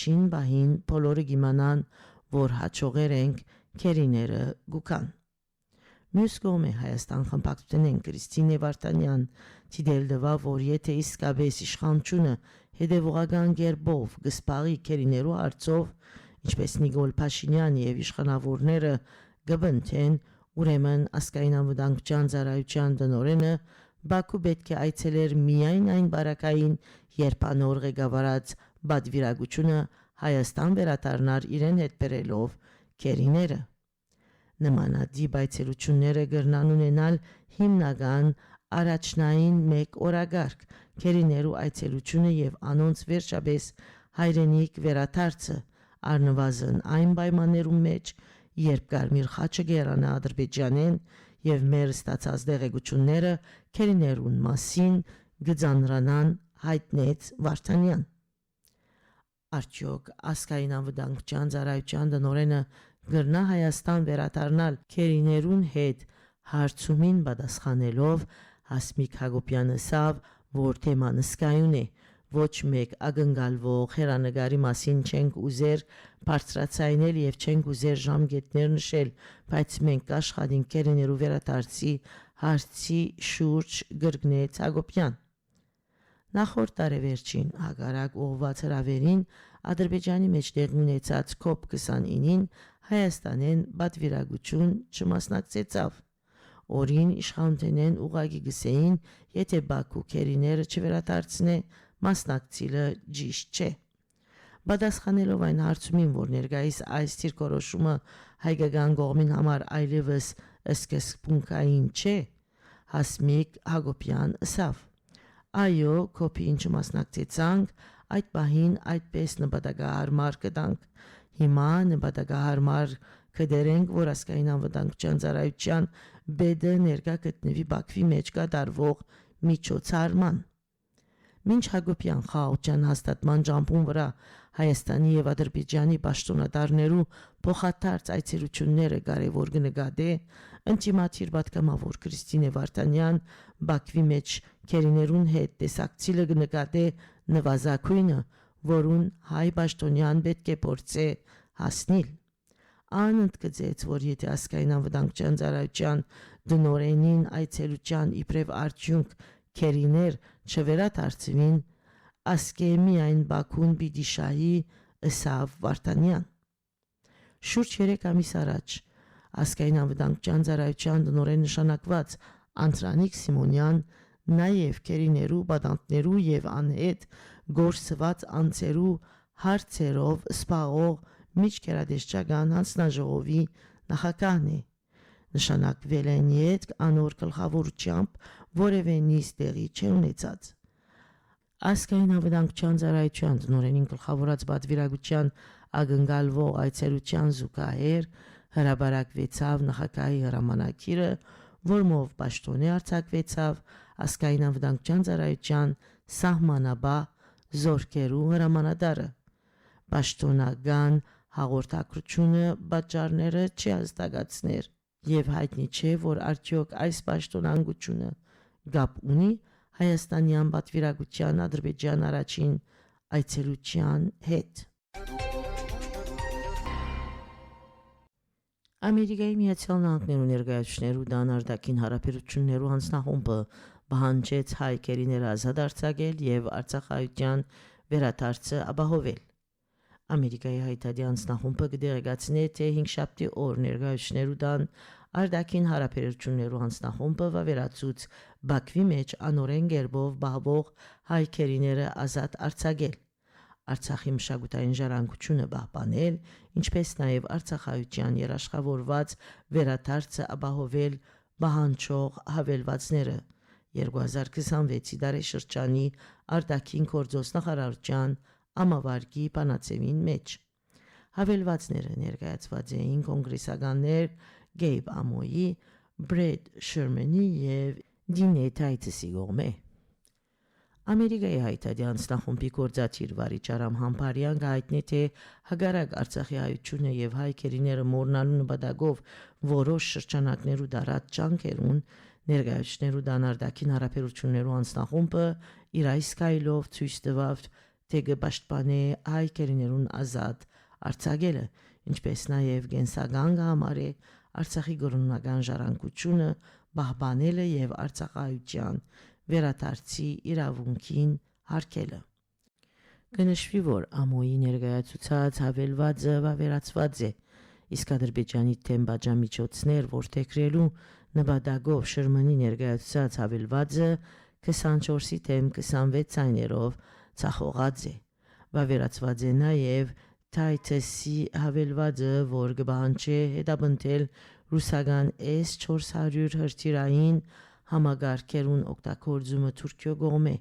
Չին բահին բոլորը գիմանան, որ հաջողեր ենք քերիները գուկան։ Մյուս կողմը Հայաստան խմբակցության Կրիստինե Վարդանյան դիտել դվա, որ եթե իսկապես իշխանությունը հետևողական կերպով գսպաղի քերիներու հարցով, ինչպես Նիկոլ Փաշինյան եւ իշխանավորները գբնթեն, ուրեմն ասկային անվտանգության ծառայության տնօրենը Բաքու պետք է այցելեր միայն այն բարակային, երբ անոր ղեկավարած բادվիրագությունը Հայաստան վերադառնար իրեն հետ բերելով քերիները։ Նմանատիպ այցելությունները կրնան ունենալ հիմնական առաջնային մեկ օրագարկ, քերիներու այցելությունը եւ անոնց վերջապես հայրենիք վերադարձը, առնվազն այն պայմաններում մեջ, երբ Կարմիր խաչը գերանա Ադրբեջանեն եւ մեր ստացած դեղեցությունները քերիներուն մասին գծանրանան, հայտնեց Վարդանյան։ Արդյոք ասկային անվտանգության ծառայության տնօրենը գրնա Հայաստան վերադառնալ քերիներուն հետ հարցումին պատասխանելով Հասմիկ Հակոբյանը ասավ, որ թեման սկայուն է, ոչ մեկ ակնկալվող հերանեկարի մասին չենք ուզեր բարձրացնել եւ չենք ուզեր ժամկետներ նշել, բայց մենք կաշխատենք քերիներու վերադարձի հարցի շուրջ գրգնեց Հակոբյան։ Նախորդ տարեվերջին հակառակ ուղղված հրավերին Ադրբեջանի մեջ տեղի ունեցած COP29-ին Հայաստանեն բادվիրագություն չմասնակցեցավ։ Օրին իշխանություններն ուղղակի գսեին, եթե Բաքու քերիները չվերադարձնե, մասնակցելը ճիշտ չէ։ Պատասխանելով այն հարցումին, որ ներկայիս այս դիրքորոշումը հայկական կողմին համար այլևս սկզբունքային չէ, Հասմիկ Հակոբյան ասավ. Այո, COP-ին չմասնակցեցանք, այդ պահին այդպես նպատակահարմար կտանք։ Հիմա նպատակահարմար կդերենք, որ ասկային անվտանգության ծառայության բեդը ներկա գտնվի Բաքվի մեջ կատարվող միջոցառման։ Մինչ Հակոբյան խաղաղության հաստատման ճամփուն վրա Հայաստանի եւ Ադրբեջանի պաշտոնատարներու փոխադարձ այցելությունները կարևոր կնկատե, ընտիմաթիր պատգամավոր Կրիստինե Վարդանյան Բաքվի մեջ քերիներուն հետ տեսակցիլը կնկատե նվազագույնը, որուն հայ պաշտոնյան պետք է փորձե հասնել։ Անընդգծեց, որ եթե ասկային անվտանգության ծառայության տնօրենին այցելության իբրև արդյունք քերիներ չվերադարձվին, ասկե միայն Բաքուն պիտի շահի, ըսավ Վարդանյան։ Շուրջ 3 ամիս առաջ ասկային անվտանգության ծառայության տնօրեն նշանակված Անդրանիկ Սիմոնյան նաև քերիներու, բադանտներու եւ անհետ գործված անձերու հարցերով սպաղող միջկերադեշչական հանձնաժողովի նախագահն է։ Նշանակվել են իդ անոր գլխավորությամբ որևէ նիստ տեղի չունեցած։ Ասկային անվտանգության ծառայության տնօրենին գլխավորած բادվիրագության ակնկալվող այցելության զուգահեռ հրաբարակվեցավ նախագահի հրամանակիրը, որմով պաշտոնի արձակվեցավ ասկային անվտանգության ծառայության սահմանաբար զորքերու հրամանատարը։ Պաշտոնական հաղորդակցությունը պատճառները չհաստատեցներ եւ հայտնի չէ, որ արդյոք այս պաշտոնանկությունը գապ ունի Հայաստանյան պատվիրակության Ադրբեջան առաջին այցելության հետ։ Ամերիկայի Միացյալ Նահանգներու ներկայացուցիչներու դանարդակին հարաբերություններու հանձնախումբը պահանջեց հայ քերիները ազատ արձակել եւ Արցախայության վերադարձը ապահովել։ Ամերիկայի հայտարարի հանձնախումբը կդեղեկացնի, թե 5 շաբթի օր ներկայացուցիչներու դան արդակին հարաբերություններու հանձնախումբը վավերացուց Բաքվի մեջ անօրեն գերբով բահվող հայ քերիները ազատ արձակել, Արցախի մշակութային ժառանգությունը պահպանել, ինչպես նաև Արցախայության երաշխավորված վերադարձը ապահովել պահանջող հավելվածները 2026 տարեշրջանի արտաքին գործոս նախարարության ամավարգի բանացևին մեջ։ Հավելվածները ներկայացված էին կոնգրեսականներ Գեյբ Ամոյի, Բրեդ Շերմանի եւ Դինե Թայթսի կողմէ։ Ամերիկայի հայտարարի հանձնախումբի գործադիր վարիչ Արամ Համբարյան հայտնի թե հագարակ Արցախի հայությունը եւ հայ քերիները մոռնալու նպատակով որոշ շրջանակներու դարած ջանքերուն ներկայացուցիչներու դանարդակին հարաբերություններու հանձնախումբը իր այս կայլով ցույց տվավ, թե կպաշտպանի հայ կերիներուն ազատ արձակելը, ինչպես նաև կենսական կհամարի Արցախի գոռոնական ժառանգությունը պահպանելը եւ Արցախայության վերադարձի իրավունքին հարգելը։ Կնշվի, որ ամոյի ներկայացուցած հավելվածը վավերացված է, իսկ Ադրբեջանի թեմ բաժամիջոցներ որդեգրելու նպատակով Շրմնի ներկայացուցած հավելվածը 24-ի թեմ 26 ցայներով ցախողած է։ Վավերացված է նաև Թայթեսի հավելվածը, որ կբանջի հետապնդել ռուսական S-400 հրթիռային համագարկերուն օգտագործումը Թուրքիո կողմէ,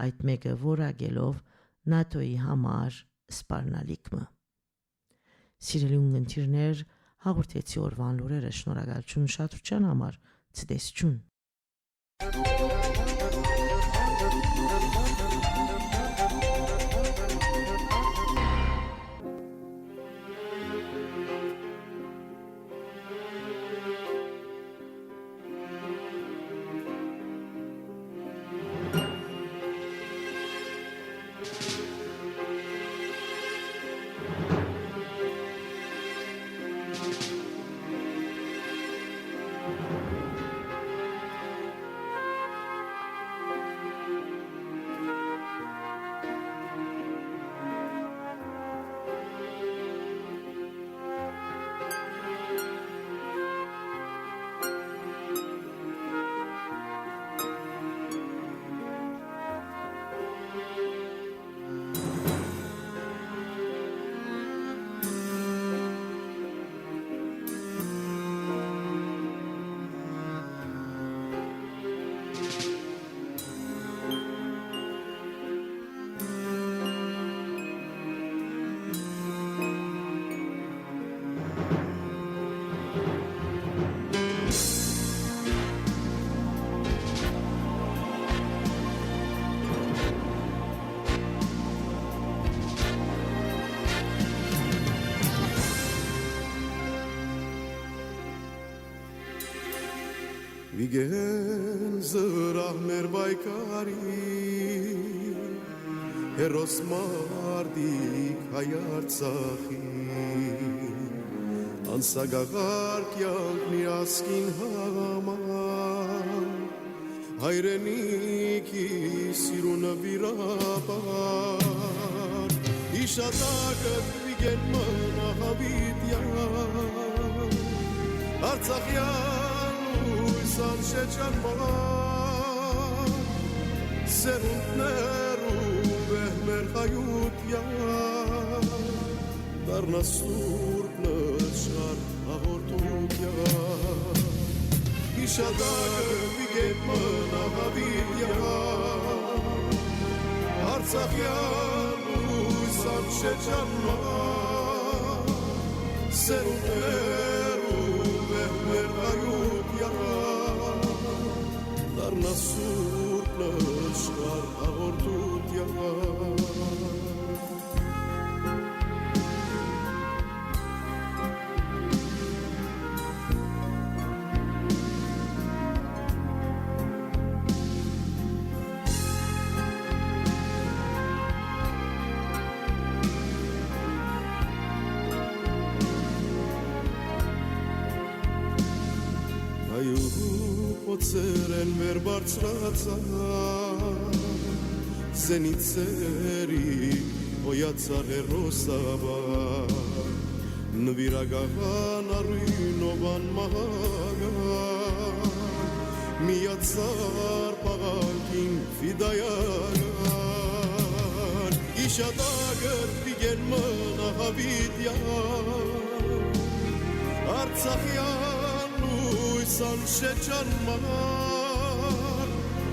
այդ մեկը որակելով ՆԱՏՕ-ի համար սպառնալիքը։ Սիրելի ունգընտիրներ, հաղորդեցի օրվան լուրերը, շնորհակալություն ուշադրության համար, ցտեսություն։ Վիգեն զրահ մեր բայկարի հերոս մարդիկ հայ Արցախի անսագաղար կյանքնի ասկին համար հայրենիքի սիրունը վիրապար իշատակը վիգեն մնահավիտյան Արցախյան Sanşeçanman Serundneru vehmer hayutyan Darna surpnă şar ahortutyan İşadak viget mâna havityan Artsakyan Sanşeçanman Serundneru vehmer hayutyan Darna surpnă şar ahortutyan Ցերեն մեր բարձրացան Զենիցերի հոյացար հերոսաբար Նվիրագաղան առույնովան մահագան Միացար պաղանքին ֆիդայական Իշատագր վիգեն մնահավիտյան Արցախյան Sanşeçanman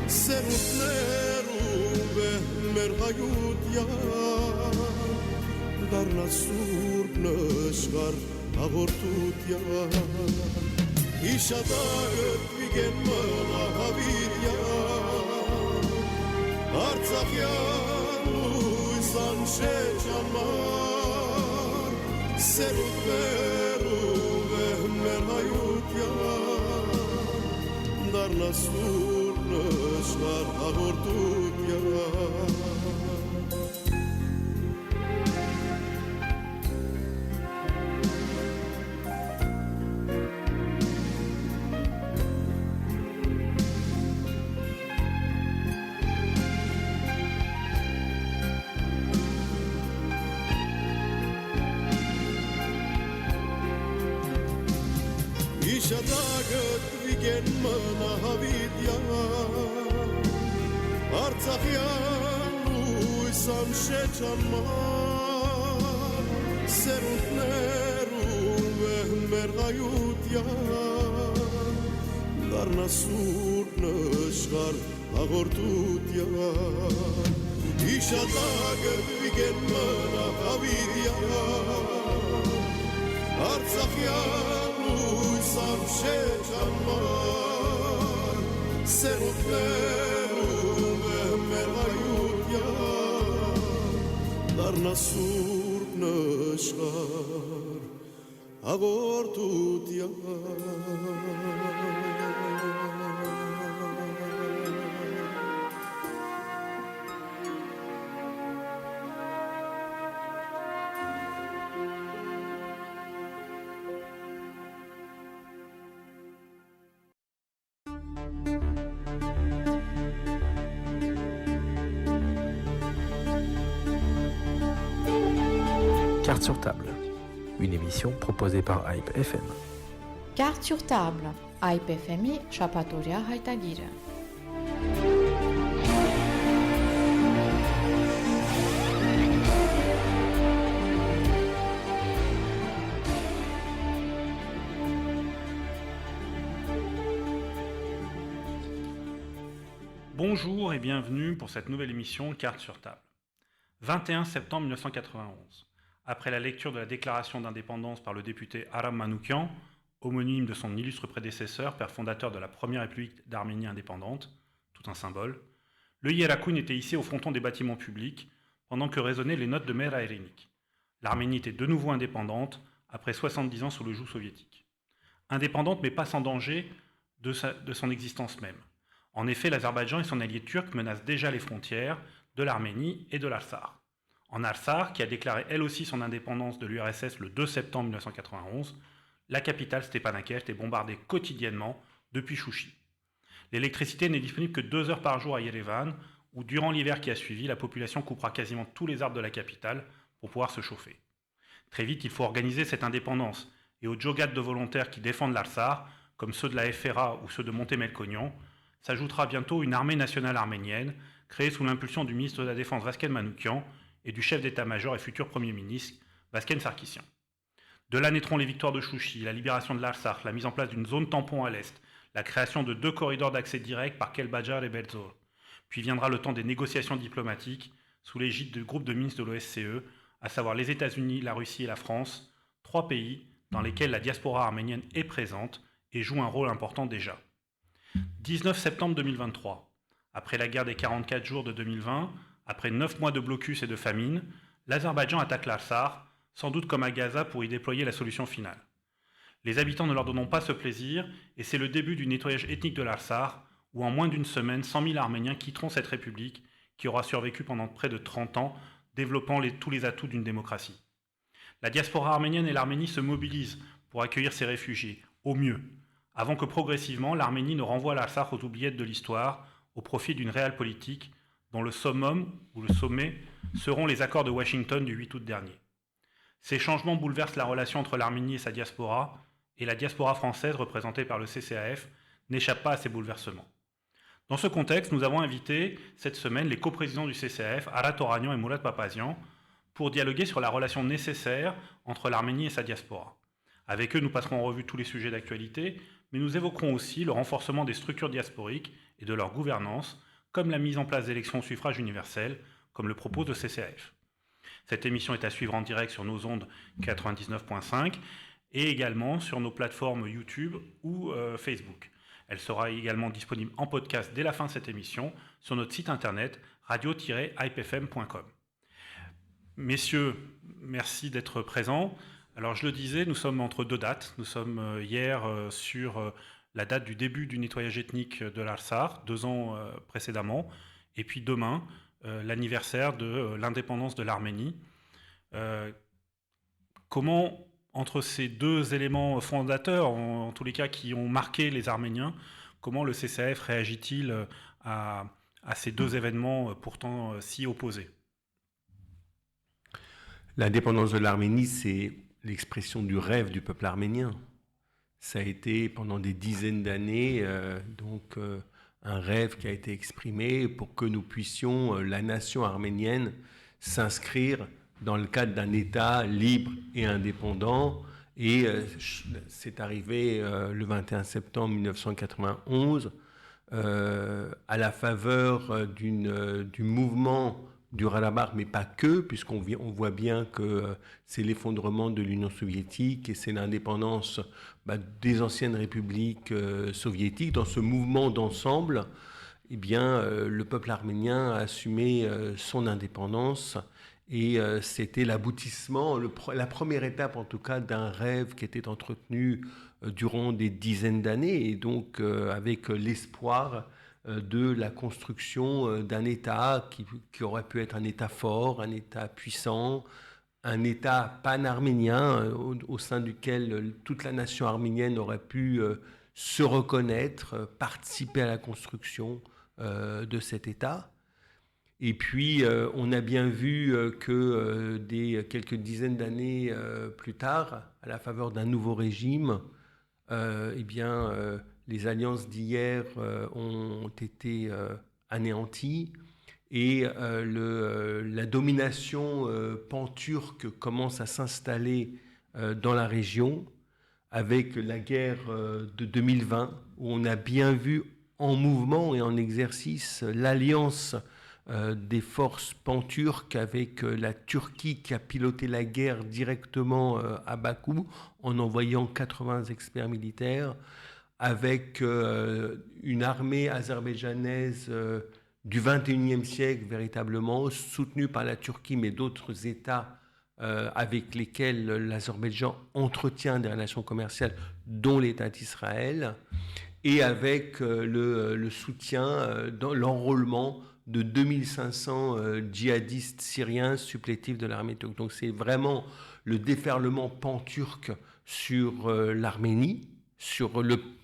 Serutneru vehmer hayutyan Darna surpnă şar ahortutyan İşadağıt vigen mâna havityan Artsakyan lui Sanşeçanman Serutneru vehmer hayutyan Darna surpnă şar ahortutyan իշադագդ վիգեն մնա հավիդյա Արցախյան լույս ամշեչանման Սերունդներում վեհմեր հայության Դարնասուր նշղար հաղորդության Իշադագդ վիգեն մնա հավիդյա Արցախյան լույս ամշեչանման Սերունդներում վեհմեր հայության Դարնասուր նշղար հաղորդության Carte sur table, une émission proposée par Hype FM. Carte sur table, Hype FM-ի շաբաթօրյա հայտագիրը։ Bonjour et bienvenue pour cette nouvelle émission Carte sur table. 21 septembre 1991. Après la lecture de la déclaration d'indépendance par le député Aram Manoukian, homonyme de son illustre prédécesseur, père fondateur de la première République d'Arménie indépendante, tout un symbole, le Hierakoun était hissé au fronton des bâtiments publics pendant que résonnaient les notes de Mera Erenik. L'Arménie était de nouveau indépendante après 70 ans sous le joug soviétique. Indépendante mais pas sans danger de son existence même. En effet, l'Azerbaïdjan et son allié turc menacent déjà les frontières de l'Arménie et de l'Artsakh. En Artsakh, qui a déclaré elle aussi son indépendance de l'URSS le 2 septembre 1991, la capitale Stepanakert est bombardée quotidiennement depuis Chouchi. L'électricité n'est disponible que 2 heures par jour à Yerevan, où durant l'hiver qui a suivi, la population coupera quasiment tous les arbres de la capitale pour pouvoir se chauffer. Très vite, il faut organiser cette indépendance, et aux djogats de volontaires qui défendent l'Artsakh, comme ceux de la FRA ou ceux de Montémelkonian, s'ajoutera bientôt une armée nationale arménienne, créée sous l'impulsion du ministre de la Défense Vasken Manoukian, et du chef d'état-major et futur Premier ministre, Vasken Sarkissian. De là naîtront les victoires de Chouchi, la libération de l'Artsakh, la mise en place d'une zone tampon à l'est, la création de 2 corridors d'accès direct par Kelbadjar et Belzor. Puis viendra le temps des négociations diplomatiques sous l'égide du groupe de ministres de l'OSCE, à savoir les États-Unis, la Russie et la France, 3 pays dans lesquels la diaspora arménienne est présente et joue un rôle important déjà. 19 septembre 2023. Après la guerre des 44 jours de 2020, après 9 mois de blocus et de famine, l'Azerbaïdjan attaque l'Artsakh, sans doute comme à Gaza pour y déployer la solution finale. Les habitants ne leur donnent pas ce plaisir, et c'est le début du nettoyage ethnique de l'Artsakh, où en moins d'une semaine, 100 000 Arméniens quitteront cette république, qui aura survécu pendant près de 30 ans, développant tous les atouts d'une démocratie. La diaspora arménienne et l'Arménie se mobilisent pour accueillir ces réfugiés, au mieux, avant que progressivement l'Arménie ne renvoie l'Artsakh aux oubliettes de l'histoire, au profit d'une réelle politique, dont le summum ou le sommet seront les accords de Washington du 8 août dernier. Ces changements bouleversent la relation entre l'Arménie et sa diaspora, et la diaspora française, représentée par le CCAF, n'échappe pas à ces bouleversements. Dans ce contexte, nous avons invité cette semaine les coprésidents du CCAF, Arat Oranian et Murat Papazian, pour dialoguer sur la relation nécessaire entre l'Arménie et sa diaspora. Avec eux, nous passerons en revue tous les sujets d'actualité, mais nous évoquerons aussi le renforcement des structures diasporiques et de leur gouvernance, comme la mise en place d'élections au suffrage universel, comme le propose le CCAF. Cette émission est à suivre en direct sur nos ondes 99.5 et également sur nos plateformes YouTube ou Facebook. Elle sera également disponible en podcast dès la fin de cette émission sur notre site internet radio-hypefm.com. Messieurs, merci d'être présents. Alors je le disais, nous sommes entre 2 dates. Nous sommes hier sur la date du début du nettoyage ethnique de l'Artsakh, 2 ans précédemment, et puis demain, l'anniversaire de l'indépendance de l'Arménie. Comment, entre ces 2 éléments fondateurs, en tous les cas qui ont marqué les Arméniens, comment le CCAF réagit-il à ces 2 événements pourtant si opposés ? L'indépendance de l'Arménie, c'est l'expression du rêve du peuple arménien. Ça a été pendant des dizaines d'années un rêve qui a été exprimé pour que nous puissions, la nation arménienne, s'inscrire dans le cadre d'un État libre et indépendant. Et c'est arrivé le 21 septembre 1991, à la faveur du mouvement du Karabakh, mais pas que, puisqu'on voit bien que c'est l'effondrement de l'Union soviétique et c'est l'indépendance des anciennes républiques soviétiques. Dans ce mouvement d'ensemble, eh bien, le peuple arménien a assumé son indépendance et c'était l'aboutissement, la première étape en tout cas d'un rêve qui était entretenu durant des dizaines d'années et donc avec l'espoir de la construction d'un État qui aurait pu être un État fort, un État puissant, un État pan-arménien au sein duquel toute la nation arménienne aurait pu se reconnaître, participer à la construction de cet État. Et puis, on a bien vu que quelques dizaines d'années plus tard, à la faveur d'un nouveau régime, les alliances d'hier ont été anéanties et la domination pan-turque commence à s'installer dans la région avec la guerre de 2020 où on a bien vu en mouvement et en exercice l'alliance des forces pan-turques avec la Turquie qui a piloté la guerre directement à Bakou en envoyant 80 experts militaires, avec une armée azerbaïdjanaise du XXIe siècle véritablement, soutenue par la Turquie mais d'autres États avec lesquels l'Azerbaïdjan entretient des relations commerciales, dont l'État d'Israël, et avec le soutien dans l'enrôlement de 2500 djihadistes syriens supplétifs de l'armée turque. Donc c'est vraiment le déferlement pan-turc sur l'Arménie,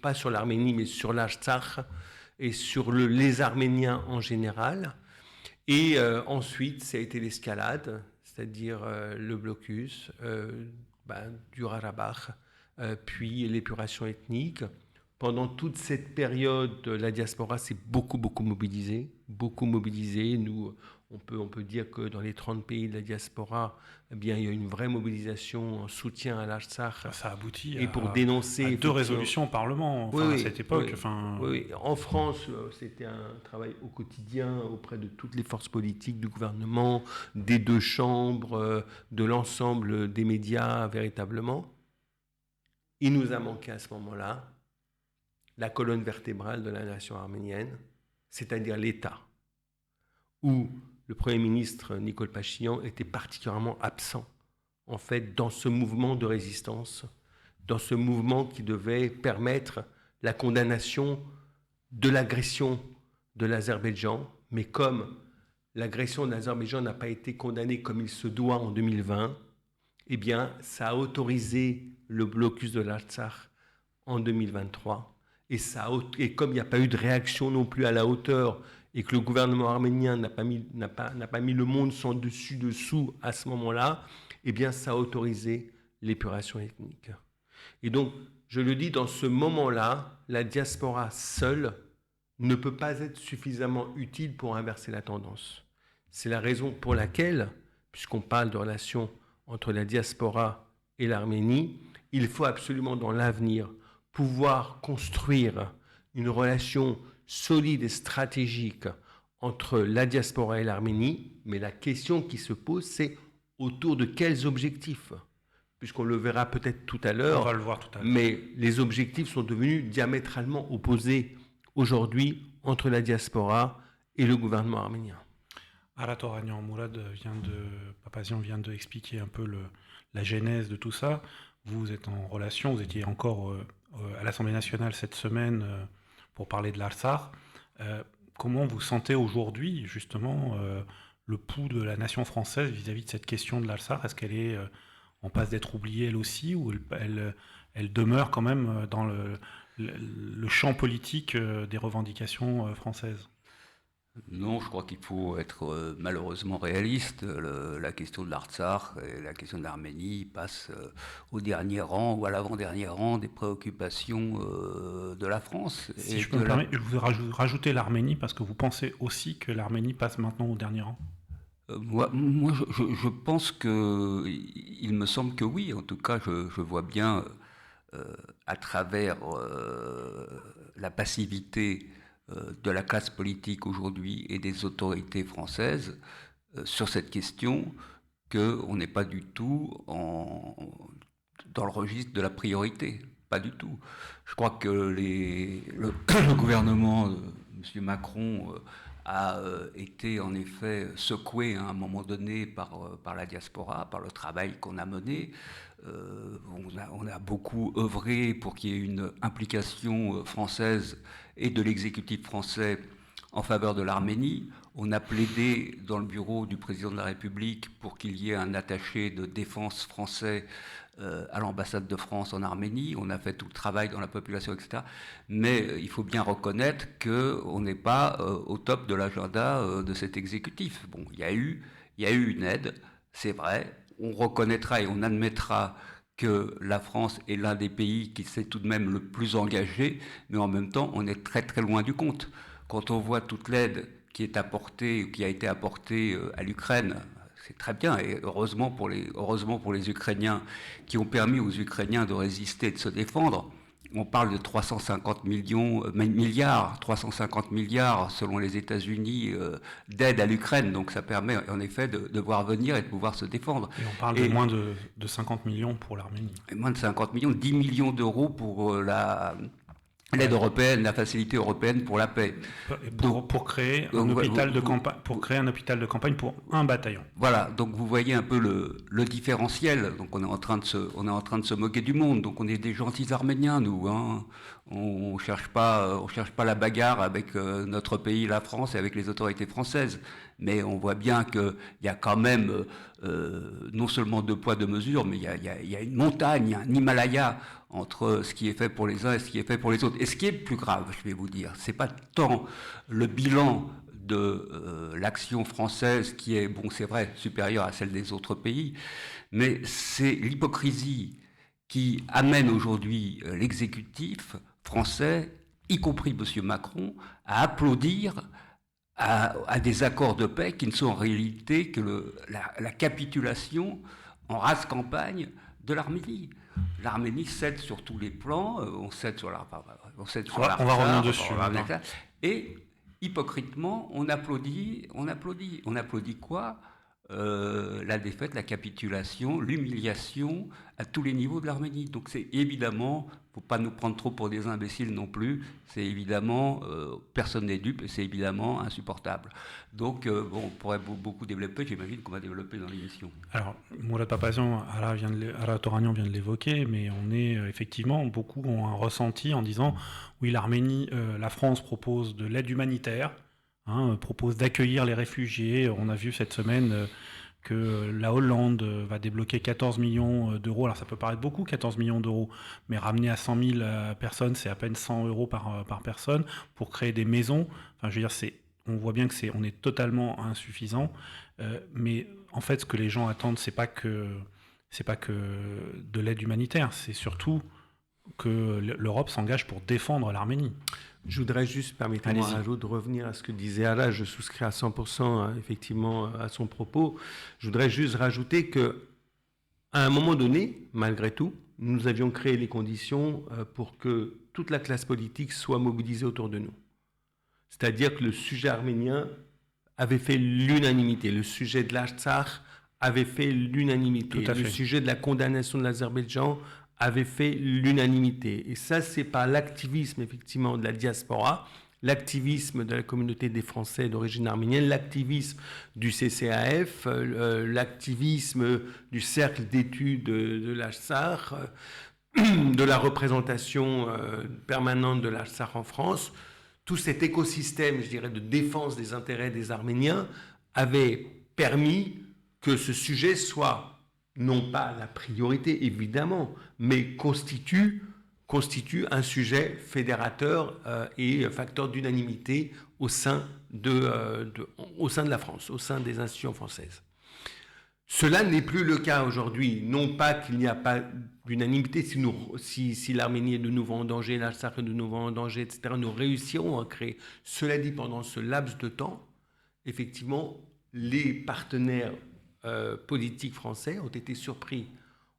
pas sur l'Arménie, mais sur l'Artsakh et sur les Arméniens en général. Et ensuite, ça a été l'escalade, c'est-à-dire le blocus du Karabakh, puis l'épuration ethnique. Pendant toute cette période, la diaspora s'est beaucoup mobilisée. Nous, on peut dire que dans les 30 pays de la diaspora, eh bien, il y a une vraie mobilisation en soutien à l'Artsakh. Ça aboutit pour dénoncer à 2 résolutions au Parlement à cette époque. Oui. En France, c'était un travail au quotidien auprès de toutes les forces politiques, du gouvernement, des 2 chambres, de l'ensemble des médias, véritablement. Il nous a manqué à ce moment-là la colonne vertébrale de la nation arménienne, c'est-à-dire l'État, où le Premier ministre Nicole Pachinian était particulièrement absent, en fait, dans ce mouvement de résistance, dans ce mouvement qui devait permettre la condamnation de l'agression de l'Azerbaïdjan, mais comme l'agression de l'Azerbaïdjan n'a pas été condamnée comme il se doit en 2020, eh bien, ça a autorisé le blocus de l'Artsakh en 2023. Et comme il n'y a pas eu de réaction non plus à la hauteur et que le gouvernement arménien n'a pas mis le monde sans dessus-dessous à ce moment-là, eh bien, ça a autorisé l'épuration ethnique. Et donc, je le dis, dans ce moment-là, la diaspora seule ne peut pas être suffisamment utile pour inverser la tendance. C'est la raison pour laquelle, puisqu'on parle de relations entre la diaspora et l'Arménie, il faut absolument dans l'avenir pouvoir construire une relation solide et stratégique entre la diaspora et l'Arménie, mais la question qui se pose, c'est autour de quels objectifs ? Puisqu'on le verra peut-être tout à l'heure, on va le voir tout à l'heure. Mais les objectifs sont devenus diamétralement opposés aujourd'hui entre la diaspora et le gouvernement arménien. Aratoragnan Mourad Papazian vient d'expliquer un peu la genèse de tout ça. Vous êtes en relation, vous étiez encore à l'Assemblée nationale cette semaine pour parler de l'Artsakh. Comment vous sentez aujourd'hui, justement, le pouls de la nation française vis-à-vis de cette question de l'Artsakh ? Est-ce qu'elle est en passe d'être oubliée elle aussi, ou elle demeure quand même dans le champ politique des revendications françaises ? Non, je crois qu'il faut être malheureusement réaliste. La question de l'Artsakh et la question de l'Arménie passent au dernier rang ou à l'avant-dernier rang des préoccupations de la France. Si je peux me permettre, je voudrais rajouter l'Arménie parce que vous pensez aussi que l'Arménie passe maintenant au dernier rang. Moi, je pense que, il me semble que oui. En tout cas, je vois bien à travers la passivité de la classe politique aujourd'hui et des autorités françaises sur cette question qu'on n'est pas du tout dans le registre de la priorité. Pas du tout. Je crois que le gouvernement de M. Macron a été en effet secoué à un moment donné par la diaspora, par le travail qu'on a mené. On a beaucoup œuvré pour qu'il y ait une implication française et de l'exécutif français en faveur de l'Arménie. On a plaidé dans le bureau du président de la République pour qu'il y ait un attaché de défense français à l'ambassade de France en Arménie. On a fait tout le travail dans la population, etc. Mais il faut bien reconnaître qu'on n'est pas au top de l'agenda de cet exécutif. Bon, il y a eu une aide, c'est vrai. On reconnaîtra et on admettra que la France est l'un des pays qui s'est tout de même le plus engagé, mais en même temps, on est très très loin du compte. Quand on voit toute l'aide qui est apportée, qui a été apportée à l'Ukraine, c'est très bien, et heureusement pour les Ukrainiens, qui ont permis aux Ukrainiens de résister et de se défendre. On parle de 350 milliards selon les États-Unis d'aide à l'Ukraine. Donc ça permet en effet de voir venir et de pouvoir se défendre. Et on parle de moins de 50 millions pour l'Arménie. Moins de 50 millions, 10 millions d'euros pour l'aide européenne, la facilité européenne pour la paix. Pour créer un hôpital de campagne pour un bataillon. Voilà, donc vous voyez un peu le différentiel. Donc on est en train de se moquer du monde. Donc on est des gentils Arméniens, nous. Hein. On cherche pas la bagarre avec notre pays, la France, et avec les autorités françaises. Mais on voit bien qu'il y a quand même non seulement deux poids, deux mesures, mais il y a une montagne, un Himalaya entre ce qui est fait pour les uns et ce qui est fait pour les autres. Et ce qui est plus grave, je vais vous dire, c'est pas tant le bilan de l'action française qui est, bon, c'est vrai, supérieure à celle des autres pays, mais c'est l'hypocrisie qui amène aujourd'hui l'exécutif français, y compris M. Macron, à applaudir à des accords de paix qui ne sont en réalité que la capitulation en rase campagne de l'Arménie. L'Arménie cède sur tous les plans, on cède sur la... On va revenir dessus. Et hypocritement, on applaudit quoi ? La défaite, la capitulation, l'humiliation à tous les niveaux de l'Arménie. Donc c'est évidemment, il ne faut pas nous prendre trop pour des imbéciles non plus, c'est évidemment, personne n'est dupe et c'est évidemment insupportable. Donc on pourrait beaucoup développer, j'imagine qu'on va développer dans l'émission. Alors, Mourad Papazian, Ara Toranian vient de l'évoquer, mais on est effectivement, beaucoup ont un ressenti en disant, oui, l'Arménie, la France propose de l'aide humanitaire, propose d'accueillir les réfugiés. On a vu cette semaine que la Hollande va débloquer 14 millions d'euros. Alors ça peut paraître beaucoup, 14 millions d'euros, mais ramener à 100 000 personnes, c'est à peine 100 euros par personne pour créer des maisons. Enfin, je veux dire, on voit bien on est totalement insuffisant. Mais en fait, ce que les gens attendent, c'est pas que de l'aide humanitaire, c'est surtout que l'Europe s'engage pour défendre l'Arménie. Je voudrais juste, permettez-moi de revenir à ce que disait Ara, je souscris à 100% effectivement à son propos. Je voudrais juste rajouter qu'à un moment donné, malgré tout, nous avions créé les conditions pour que toute la classe politique soit mobilisée autour de nous. C'est-à-dire que le sujet arménien avait fait l'unanimité, le sujet de l'Artsakh avait fait l'unanimité, le sujet de la condamnation de l'Azerbaïdjan avait fait l'unanimité. Et ça, c'est par l'activisme, effectivement, de la diaspora, l'activisme de la communauté des Français d'origine arménienne, l'activisme du CCAF, l'activisme du cercle d'études de l'Artsakh, de la représentation permanente de l'Artsakh en France. Tout cet écosystème, je dirais, de défense des intérêts des Arméniens avait permis que ce sujet soit non pas la priorité, évidemment, mais constitue constitue un sujet fédérateur et facteur d'unanimité au sein de la France, au sein des institutions françaises. Cela n'est plus le cas aujourd'hui. Non pas qu'il n'y a pas d'unanimité, si l'Arménie est de nouveau en danger, l'Artsakh est de nouveau en danger, etc., nous réussirons à créer. Cela dit, pendant ce laps de temps, effectivement, les partenaires politiques français ont été surpris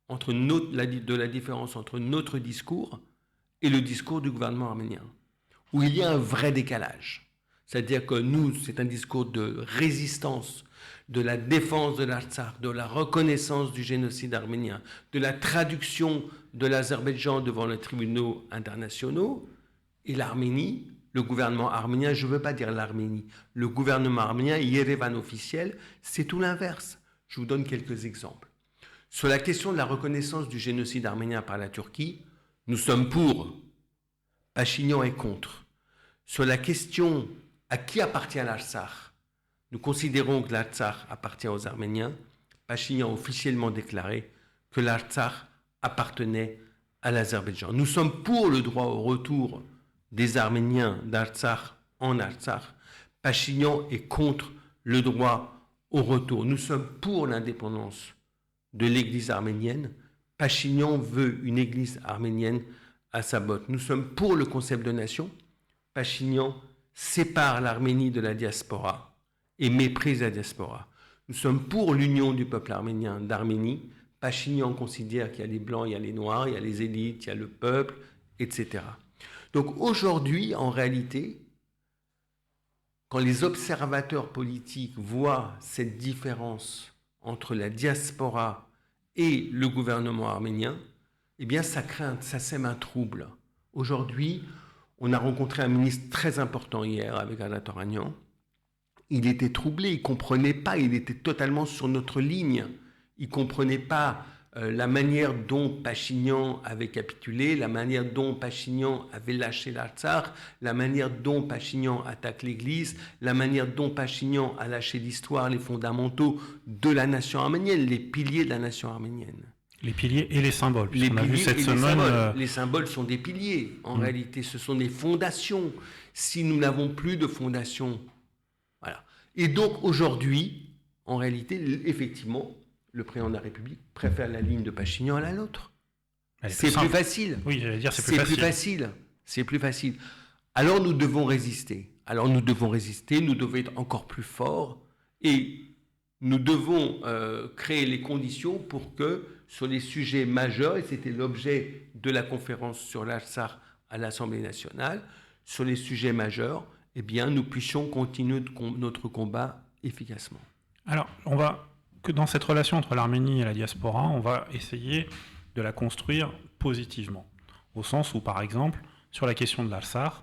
de la différence entre notre discours et le discours du gouvernement arménien, où il y a un vrai décalage. C'est-à-dire que nous, c'est un discours de résistance, de la défense de l'Artsakh, de la reconnaissance du génocide arménien, de la traduction de l'Azerbaïdjan devant les tribunaux internationaux, et l'Arménie, le gouvernement arménien, je ne veux pas dire l'Arménie, le gouvernement arménien, Yerevan officiel, c'est tout l'inverse. Je vous donne quelques exemples. Sur la question de la reconnaissance du génocide arménien par la Turquie, nous sommes pour. Pachinian est contre. Sur la question à qui appartient l'Artsakh, nous considérons que l'Artsakh appartient aux Arméniens. Pachinian a officiellement déclaré que l'Artsakh appartenait à l'Azerbaïdjan. Nous sommes pour le droit au retour des Arméniens d'Artsakh en Artsakh. Pachinian est contre le droit au retour. Nous sommes pour l'indépendance de l'Église arménienne. Pachinian veut une Église arménienne à sa botte. Nous sommes pour le concept de nation. Pachinian sépare l'Arménie de la diaspora et méprise la diaspora. Nous sommes pour l'union du peuple arménien d'Arménie. Pachinian considère qu'il y a les blancs, il y a les noirs, il y a les élites, il y a le peuple, etc. Donc aujourd'hui, en réalité, quand les observateurs politiques voient cette différence entre la diaspora et le gouvernement arménien, eh bien ça sème un trouble. Aujourd'hui, on a rencontré un ministre très important hier avec Alatoragnan. Il était troublé, il ne comprenait pas, il était totalement sur notre ligne. Il ne comprenait pas la manière dont Pachinian avait capitulé, la manière dont Pachinian avait lâché l'Artsakh, la manière dont Pachinian attaque l'Église, la manière dont Pachinian a lâché l'histoire, les fondamentaux de la nation arménienne, les piliers de la nation arménienne. Les piliers et les symboles. Les on a vu piliers cette et semaine. Les symboles sont des piliers. En réalité, ce sont des fondations. Si nous n'avons plus de fondations, voilà. Et donc aujourd'hui, en réalité, effectivement, le président de la République préfère la ligne de Pachinian à la nôtre. C'est plus facile. Oui, j'allais dire c'est plus facile. C'est plus facile. Alors nous devons résister. Nous devons être encore plus forts et nous devons créer les conditions pour que sur les sujets majeurs, et c'était l'objet de la conférence sur l'Artsakh à l'Assemblée nationale, sur les sujets majeurs, eh bien, nous puissions continuer notre combat efficacement. Alors, que dans cette relation entre l'Arménie et la diaspora, on va essayer de la construire positivement. Au sens où, par exemple, sur la question de l'Artsakh,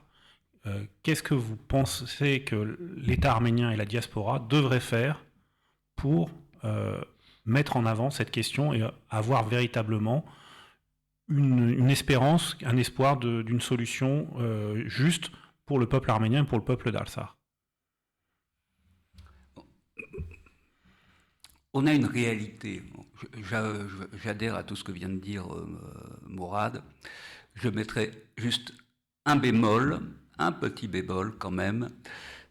qu'est-ce que vous pensez que l'État arménien et la diaspora devraient faire pour mettre en avant cette question et avoir véritablement une espérance, un espoir d'une solution juste pour le peuple arménien et pour le peuple d'Artsakh? On a une réalité. J'adhère à tout ce que vient de dire Mourad. Je mettrai juste un bémol, un petit bémol quand même,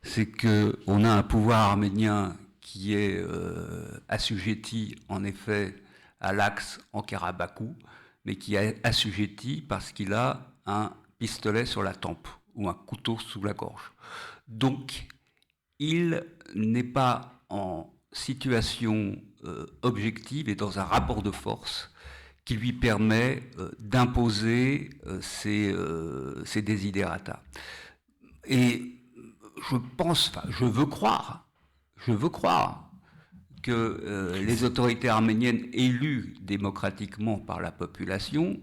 c'est qu'on a un pouvoir arménien qui est assujetti en effet à l'Axe en Karabakou, mais qui est assujetti parce qu'il a un pistolet sur la tempe ou un couteau sous la gorge. Donc, il n'est pas en situation objective et dans un rapport de force qui lui permet d'imposer ses desiderata. Et je veux croire que les autorités arméniennes élues démocratiquement par la population,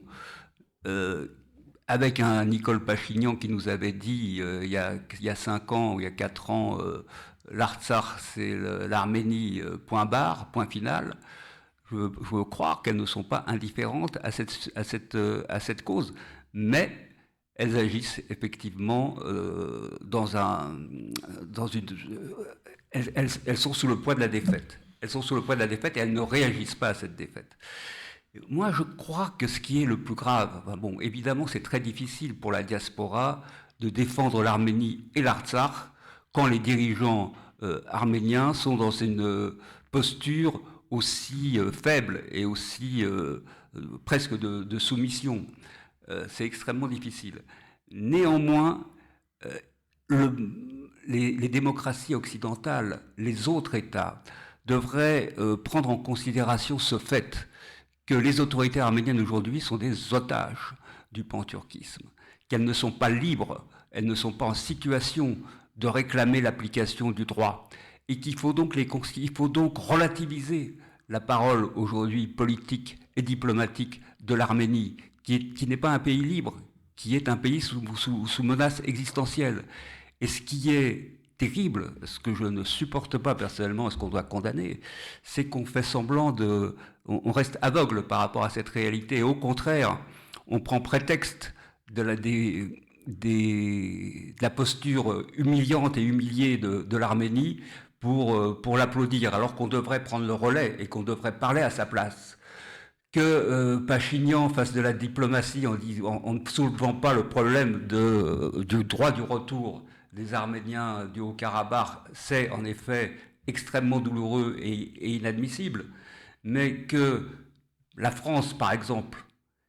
avec un Nicole Pachinian qui nous avait dit il y a 5 ans ou il y a 4 ans, l'Artsakh c'est l'Arménie, point barre, point final, je veux croire qu'elles ne sont pas indifférentes à cette cause, mais elles agissent effectivement elles sont sous le poids de la défaite. Elles sont sous le poids de la défaite et elles ne réagissent pas à cette défaite. Moi, je crois que ce qui est le plus grave, bon, évidemment, c'est très difficile pour la diaspora de défendre l'Arménie et l'Artsakh quand les dirigeants arméniens sont dans une posture aussi faible et aussi presque de soumission. C'est extrêmement difficile. Néanmoins, les démocraties occidentales, les autres États, devraient prendre en considération ce fait que les autorités arméniennes aujourd'hui sont des otages du panturquisme, qu'elles ne sont pas libres, elles ne sont pas en situation de réclamer l'application du droit, et qu'il faut donc relativiser la parole aujourd'hui politique et diplomatique de l'Arménie, qui n'est pas un pays libre, qui est un pays sous menace existentielle. Et ce qui est terrible, ce que je ne supporte pas personnellement, ce qu'on doit condamner, c'est qu'on fait semblant on reste aveugle par rapport à cette réalité. Et au contraire, on prend prétexte de la posture humiliante et humiliée de l'Arménie pour l'applaudir, alors qu'on devrait prendre le relais et qu'on devrait parler à sa place. Que Pachinian fasse de la diplomatie en ne soulevant pas le problème du droit du retour des Arméniens du Haut-Karabakh, c'est en effet extrêmement douloureux et inadmissible, mais que la France, par exemple,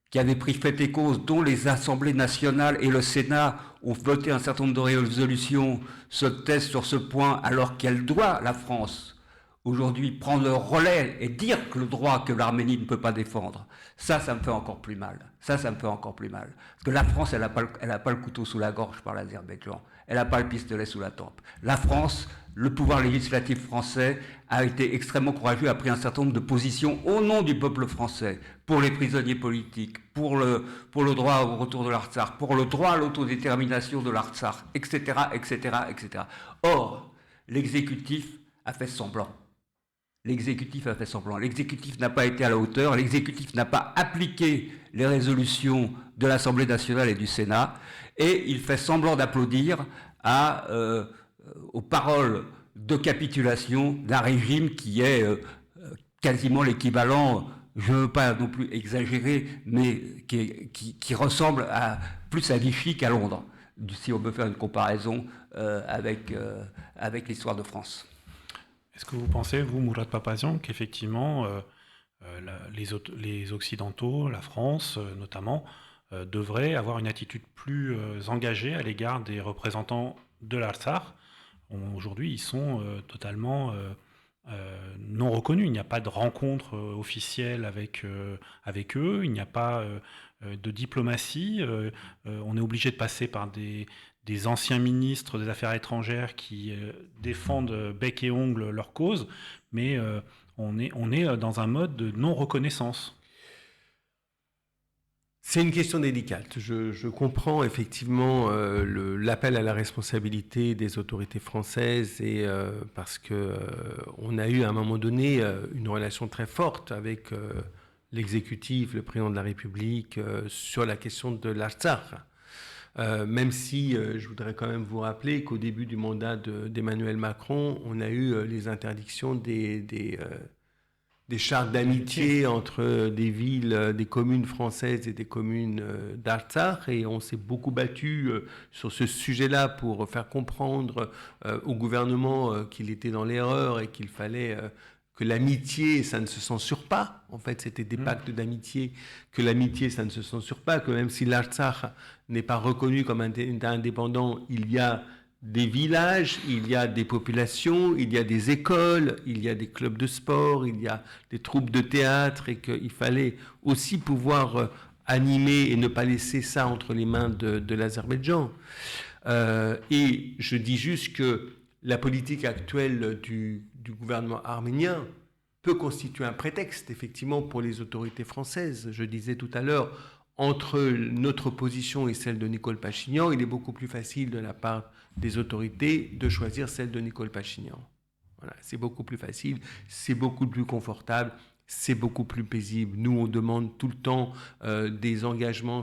qui avait pris fait et cause, dont les assemblées nationales et le Sénat ont voté un certain nombre de résolutions, se taisent sur ce point, alors qu'elle doit, la France, aujourd'hui prendre le relais et dire que le droit que l'Arménie ne peut pas défendre, ça me fait encore plus mal. Ça me fait encore plus mal. Parce que la France, elle n'a pas le couteau sous la gorge par l'Azerbaïdjan. Elle n'a pas le pistolet sous la tempe. La France, le pouvoir législatif français, a été extrêmement courageux, a pris un certain nombre de positions au nom du peuple français, pour les prisonniers politiques, pour le droit au retour de l'Artsakh, pour le droit à l'autodétermination de l'Artsakh, etc., etc., etc. Or, l'exécutif a fait semblant. L'exécutif a fait semblant. L'exécutif n'a pas été à la hauteur. L'exécutif n'a pas appliqué les résolutions de l'Assemblée nationale et du Sénat. Et il fait semblant d'applaudir aux paroles de capitulation d'un régime qui est quasiment l'équivalent, je ne veux pas non plus exagérer, mais qui ressemble plus à Vichy qu'à Londres, si on peut faire une comparaison avec l'histoire de France. Est-ce que vous pensez, vous, Mourad Papazian, qu'effectivement, les Occidentaux, la France notamment, devraient avoir une attitude plus engagée à l'égard des représentants de l'Artsakh? Aujourd'hui, ils sont totalement non reconnus. Il n'y a pas de rencontre officielle avec eux, il n'y a pas de diplomatie. On est obligé de passer par des anciens ministres des Affaires étrangères qui défendent bec et ongle leur cause, mais on est dans un mode de non-reconnaissance. C'est une question délicate. Je comprends effectivement l'appel à la responsabilité des autorités françaises parce qu'on a eu à un moment donné une relation très forte avec l'exécutif, le président de la République, sur la question de l'Artsakh. Même si je voudrais quand même vous rappeler qu'au début du mandat d'Emmanuel Macron, on a eu les interdictions des chartes d'amitié entre des villes, des communes françaises et des communes d'Artsakh, et on s'est beaucoup battu sur ce sujet-là pour faire comprendre au gouvernement qu'il était dans l'erreur et qu'il fallait que l'amitié, ça ne se censure pas. En fait, c'était des pactes d'amitié, que l'amitié, ça ne se censure pas, que même si l'Artsakh n'est pas reconnu comme un État indépendant, il y a des villages, il y a des populations, il y a des écoles, il y a des clubs de sport, il y a des troupes de théâtre, et qu'il fallait aussi pouvoir animer et ne pas laisser ça entre les mains de l'Azerbaïdjan. Et je dis juste que la politique actuelle du gouvernement arménien peut constituer un prétexte, effectivement, pour les autorités françaises. Je disais tout à l'heure, entre notre position et celle de Nicole Pachinian, il est beaucoup plus facile de la part des autorités de choisir celle de Nicole Pachinian. Voilà, c'est beaucoup plus facile, c'est beaucoup plus confortable, c'est beaucoup plus paisible. Nous, on demande tout le temps des engagements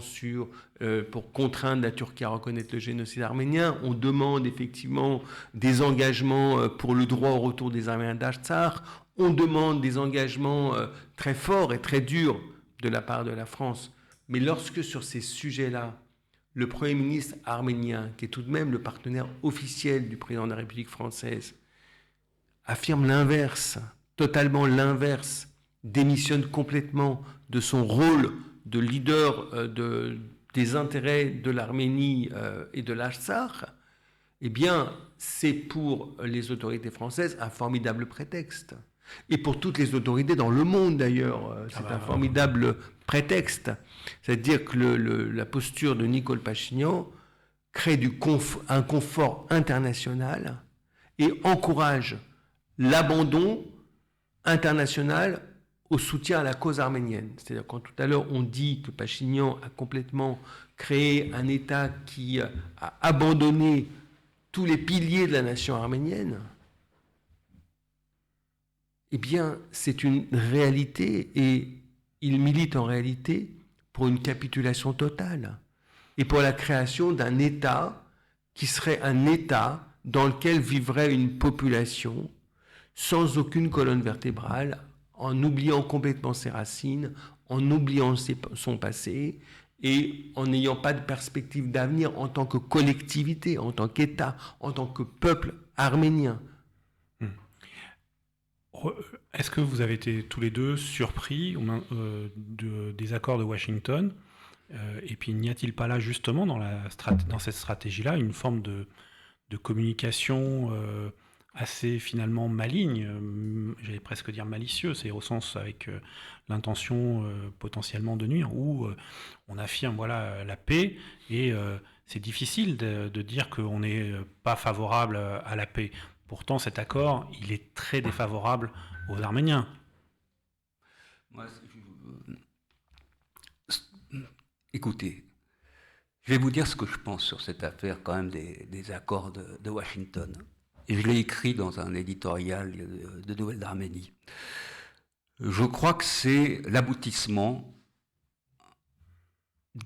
pour contraindre la Turquie à reconnaître le génocide arménien. On demande effectivement des engagements pour le droit au retour des Arméniens d'Artsakh. On demande des engagements très forts et très durs de la part de la France. Mais lorsque sur ces sujets-là, le Premier ministre arménien, qui est tout de même le partenaire officiel du président de la République française, affirme l'inverse, totalement l'inverse, démissionne complètement de son rôle de leader des intérêts de l'Arménie et de l'Artsakh, eh bien, c'est pour les autorités françaises un formidable prétexte. Et pour toutes les autorités dans le monde, d'ailleurs, c'est un formidable prétexte. C'est-à-dire que la posture de Nicole Pachinian crée un confort international et encourage l'abandon international au soutien à la cause arménienne. C'est-à-dire quand tout à l'heure on dit que Pachinian a complètement créé un État qui a abandonné tous les piliers de la nation arménienne, eh bien c'est une réalité et il milite en réalité pour une capitulation totale et pour la création d'un État qui serait un État dans lequel vivrait une population sans aucune colonne vertébrale, en oubliant complètement ses racines, en oubliant son passé et en n'ayant pas de perspective d'avenir en tant que collectivité, en tant qu'État, en tant que peuple arménien. Est-ce que vous avez été tous les deux surpris des accords de Washington et puis n'y a-t-il pas là justement dans cette stratégie-là une forme de communication assez finalement maligne, j'allais presque dire malicieuse, c'est au sens avec l'intention potentiellement de nuire, où on affirme voilà la paix et c'est difficile de dire qu'on n'est pas favorable à la paix. Pourtant, cet accord, il est très défavorable aux Arméniens. Écoutez, je vais vous dire ce que je pense sur cette affaire quand même des accords de Washington. Et je l'ai écrit dans un éditorial de Nouvelles d'Arménie. Je crois que c'est l'aboutissement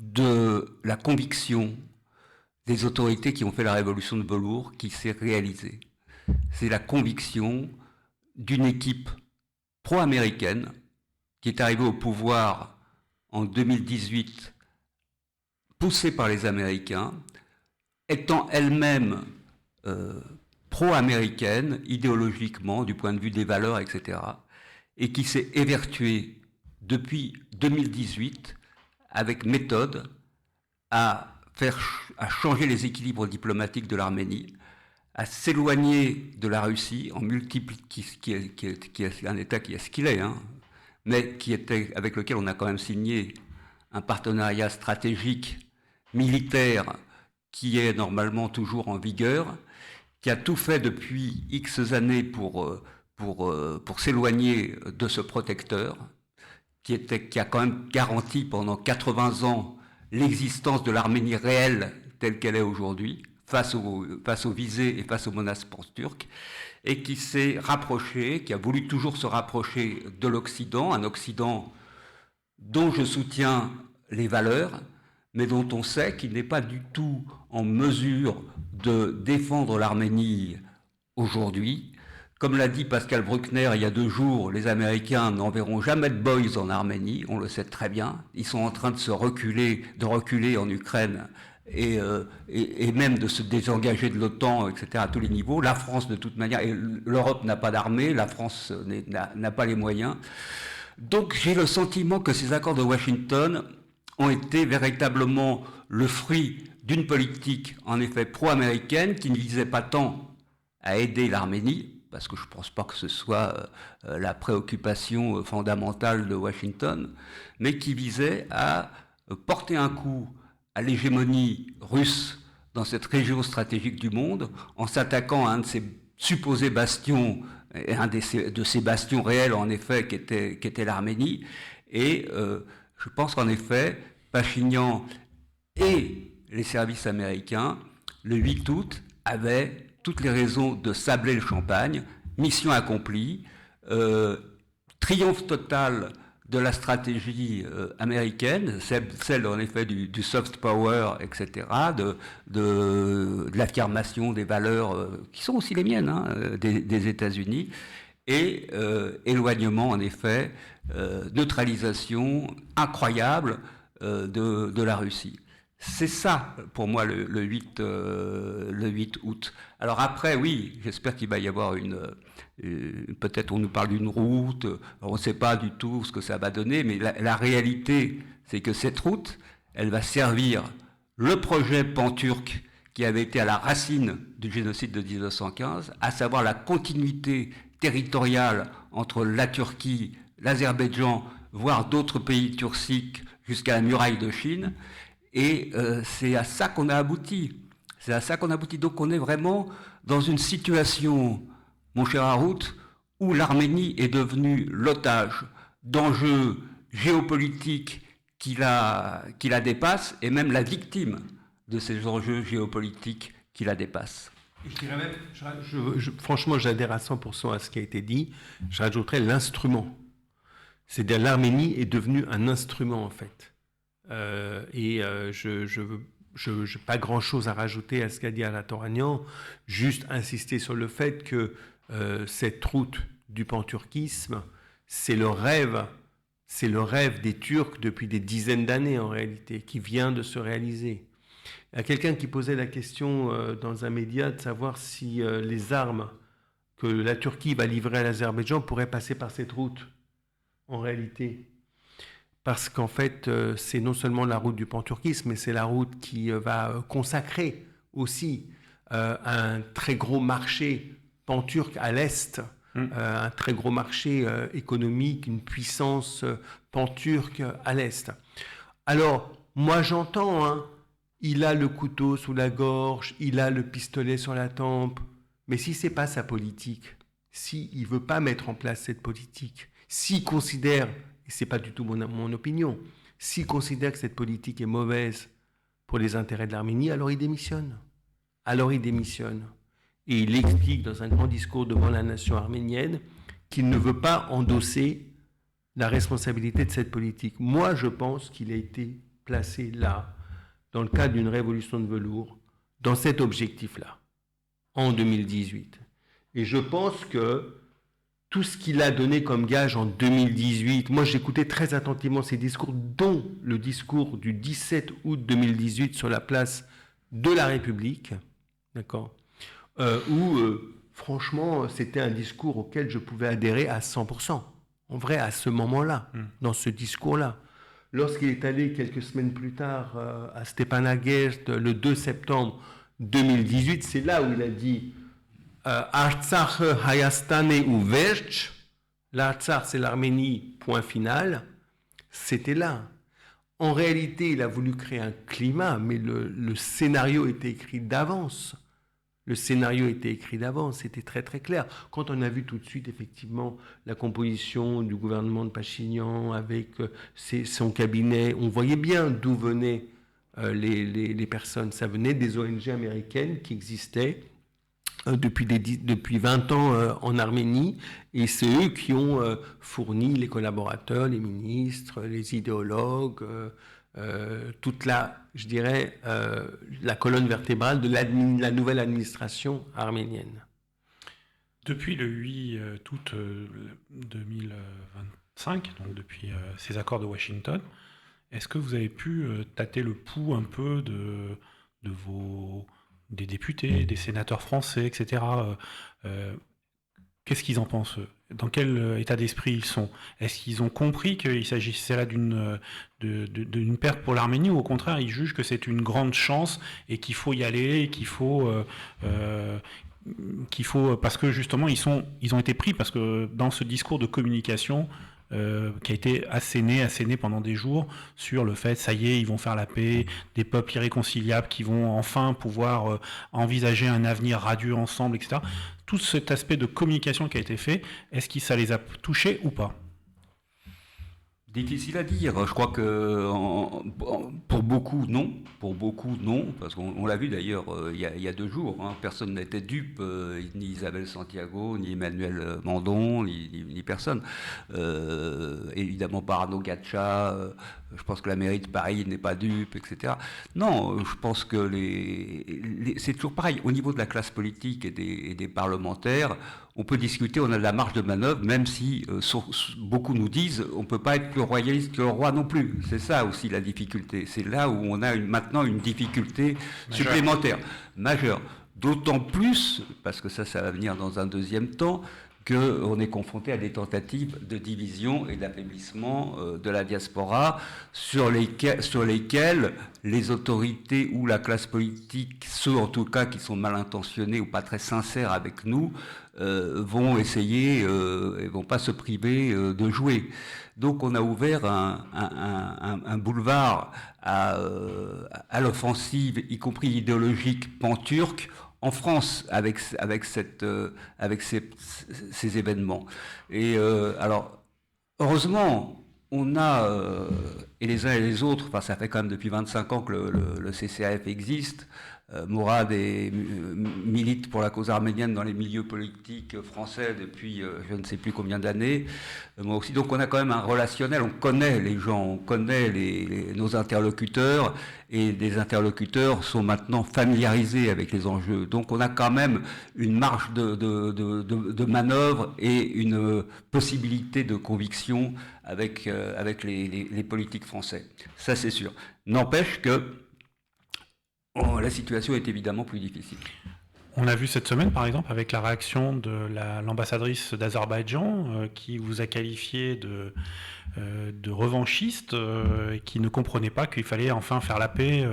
de la conviction des autorités qui ont fait la révolution de velours qui s'est réalisée. C'est la conviction d'une équipe pro-américaine qui est arrivée au pouvoir en 2018, poussée par les Américains, étant elle-même pro-américaine, idéologiquement, du point de vue des valeurs, etc., et qui s'est évertuée depuis 2018 avec méthode à changer les équilibres diplomatiques de l'Arménie, à s'éloigner de la Russie, qui est un État qui est ce qu'il est, mais avec lequel on a quand même signé un partenariat stratégique militaire qui est normalement toujours en vigueur, qui a tout fait depuis X années pour s'éloigner de ce protecteur, qui a quand même garanti pendant 80 ans l'existence de l'Arménie réelle telle qu'elle est aujourd'hui, face aux visées et face aux menaces turques, et qui s'est rapproché, qui a voulu toujours se rapprocher de l'Occident, un Occident dont je soutiens les valeurs, mais dont on sait qu'il n'est pas du tout en mesure de défendre l'Arménie aujourd'hui. Comme l'a dit Pascal Bruckner il y a 2 jours, les Américains n'enverront jamais de boys en Arménie, on le sait très bien. Ils sont en train de reculer en Ukraine et même de se désengager de l'OTAN, etc., à tous les niveaux. La France, de toute manière, et l'Europe n'a pas d'armée, la France n'a pas les moyens. Donc j'ai le sentiment que ces accords de Washington ont été véritablement le fruit d'une politique, en effet, pro-américaine, qui ne visait pas tant à aider l'Arménie, parce que je ne pense pas que ce soit la préoccupation fondamentale de Washington, mais qui visait à porter un coup à l'hégémonie russe dans cette région stratégique du monde, en s'attaquant à un de ses supposés bastions, et un de ces bastions réels, en effet, qui était l'Arménie. Et je pense qu'en effet, Pachinian et les services américains, le 8 août, avaient toutes les raisons de sabler le champagne, mission accomplie, triomphe total de la stratégie américaine, celle en effet du soft power, etc., de l'affirmation des valeurs qui sont aussi les miennes, des États-Unis, et éloignement, en effet, neutralisation incroyable de la Russie. C'est ça, pour moi, le 8 août. Alors après, oui, j'espère qu'il va y avoir peut-être on nous parle d'une route, on ne sait pas du tout ce que ça va donner, mais la réalité, c'est que cette route, elle va servir le projet pan-turc qui avait été à la racine du génocide de 1915, à savoir la continuité territoriale entre la Turquie, l'Azerbaïdjan, voire d'autres pays turciques jusqu'à la muraille de Chine. Et c'est à ça qu'on a abouti. C'est à ça qu'on a abouti. Donc on est vraiment dans une situation, mon cher Harout, où l'Arménie est devenue l'otage d'enjeux géopolitiques qui la dépassent, et même la victime de ces enjeux géopolitiques qui la dépassent. Je dirais même, franchement, j'adhère à 100% à ce qui a été dit. Je rajouterais l'instrument. C'est-à-dire l'Arménie est devenue un instrument, en fait. Je n'ai pas grand-chose à rajouter à ce qu'a dit Alatoranian, juste insister sur le fait que cette route du panturquisme, c'est le rêve des Turcs depuis des dizaines d'années en réalité, qui vient de se réaliser. Il y a quelqu'un qui posait la question dans un média de savoir si les armes que la Turquie va livrer à l'Azerbaïdjan pourraient passer par cette route, en réalité. Parce qu'en fait, c'est non seulement la route du panturquisme, mais c'est la route qui va consacrer aussi un très gros marché panturc à l'Est, un très gros marché économique, une puissance panturque à l'Est. Alors, moi j'entends, hein, il a le couteau sous la gorge, il a le pistolet sur la tempe, mais si c'est pas sa politique, s'il ne veut pas mettre en place cette politique, s'il considère, et ce n'est pas du tout mon opinion, s'il considère que cette politique est mauvaise pour les intérêts de l'Arménie, alors il démissionne. Et il explique dans un grand discours devant la nation arménienne qu'il ne veut pas endosser la responsabilité de cette politique. Moi, je pense qu'il a été placé là, dans le cadre d'une révolution de velours, dans cet objectif-là, en 2018. Et je pense que tout ce qu'il a donné comme gage en 2018, moi j'écoutais très attentivement ses discours, dont le discours du 17 août 2018 sur la place de la République, d'accord, où franchement c'était un discours auquel je pouvais adhérer à 100%, en vrai à ce moment-là, dans ce discours-là. Lorsqu'il est allé quelques semaines plus tard à Stepanakert, le 2 septembre 2018, c'est là où il a dit Artsakh Hayastane ou Verch, l'Artsakh c'est l'Arménie, point final, c'était là. En réalité, il a voulu créer un climat, mais le scénario était écrit d'avance. C'était très très clair. Quand on a vu tout de suite effectivement la composition du gouvernement de Pachinian avec son cabinet, on voyait bien d'où venaient les personnes. Ça venait des ONG américaines qui existaient depuis 20 ans en Arménie, et c'est eux qui ont fourni les collaborateurs, les ministres, les idéologues, toute la colonne vertébrale de la nouvelle administration arménienne. Depuis le 8 août 2025, donc depuis ces accords de Washington, est-ce que vous avez pu tâter le pouls un peu des députés, des sénateurs français, etc. Qu'est-ce qu'ils en pensent, eux ? Dans quel état d'esprit ils sont ? Est-ce qu'ils ont compris qu'il s'agissait là d'une perte pour l'Arménie, ou au contraire, ils jugent que c'est une grande chance et qu'il faut y aller, et qu'il faut parce que justement, ils ont été pris, parce que dans ce discours de communication qui a été asséné pendant des jours sur le fait, ça y est, ils vont faire la paix, des peuples irréconciliables qui vont enfin pouvoir envisager un avenir radieux ensemble, etc. Tout cet aspect de communication qui a été fait, est-ce que ça les a touchés ou pas ? Difficile à dire. Je crois que pour beaucoup, non. Parce qu'on l'a vu d'ailleurs il y a 2 jours. Hein. Personne n'était dupe, ni Isabelle Santiago, ni Emmanuel Mandon, ni personne. Évidemment pas Arnaud Gatcha, je pense que la mairie de Paris n'est pas dupe, etc. Non, je pense que c'est toujours pareil. Au niveau de la classe politique et des parlementaires, on peut discuter, on a de la marge de manœuvre, même si beaucoup nous disent on ne peut pas être plus royaliste que le roi non plus. C'est ça aussi la difficulté. C'est là où on a maintenant une difficulté supplémentaire, majeure. D'autant plus, parce que ça va venir dans un deuxième temps, qu'on est confronté à des tentatives de division et d'affaiblissement de la diaspora sur lesquelles les autorités ou la classe politique, ceux en tout cas qui sont mal intentionnés ou pas très sincères avec nous, vont essayer et vont pas se priver de jouer. Donc on a ouvert un boulevard à l'offensive, y compris idéologique pan-turc, en France, avec ces événements. Et alors, heureusement, on a, et les uns et les autres, enfin ça fait quand même depuis 25 ans que le CCAF existe, Mourad milite pour la cause arménienne dans les milieux politiques français depuis je ne sais plus combien d'années, moi aussi. Donc on a quand même un relationnel, on connaît les gens, on connaît nos interlocuteurs, et les interlocuteurs sont maintenant familiarisés avec les enjeux. Donc on a quand même une marge de manœuvre et une possibilité de conviction avec les politiques français. Ça c'est sûr. N'empêche que la situation est évidemment plus difficile. On a vu cette semaine, par exemple, avec la réaction de l'ambassadrice d'Azerbaïdjan, qui vous a qualifié de revanchiste, qui ne comprenait pas qu'il fallait enfin faire la paix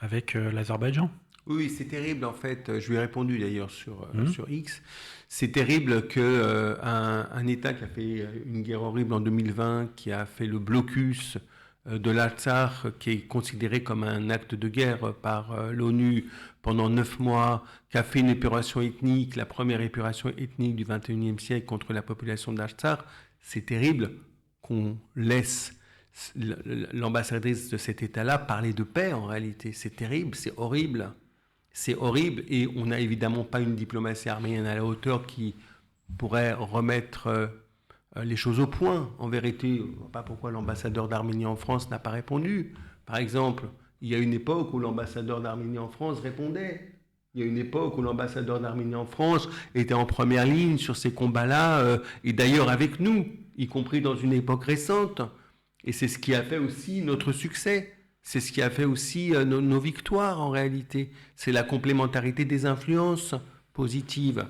avec l'Azerbaïdjan. Oui, c'est terrible en fait. Je lui ai répondu d'ailleurs sur X. C'est terrible qu'un État qui a fait une guerre horrible en 2020, qui a fait le blocus de l'Artsakh, qui est considéré comme un acte de guerre par l'ONU pendant 9 mois, qui a fait une épuration ethnique, la première épuration ethnique du XXIe siècle contre la population d'Artsakh. C'est terrible qu'on laisse l'ambassadrice de cet État-là parler de paix en réalité. C'est terrible, c'est horrible. C'est horrible, et on n'a évidemment pas une diplomatie arménienne à la hauteur qui pourrait remettre les choses au point. En vérité, je ne vois pas pourquoi l'ambassadeur d'Arménie en France n'a pas répondu. Par exemple, il y a une époque où l'ambassadeur d'Arménie en France répondait. Il y a une époque où l'ambassadeur d'Arménie en France était en première ligne sur ces combats-là, et d'ailleurs avec nous, y compris dans une époque récente. Et c'est ce qui a fait aussi notre succès. C'est ce qui a fait aussi nos victoires en réalité. C'est la complémentarité des influences positives.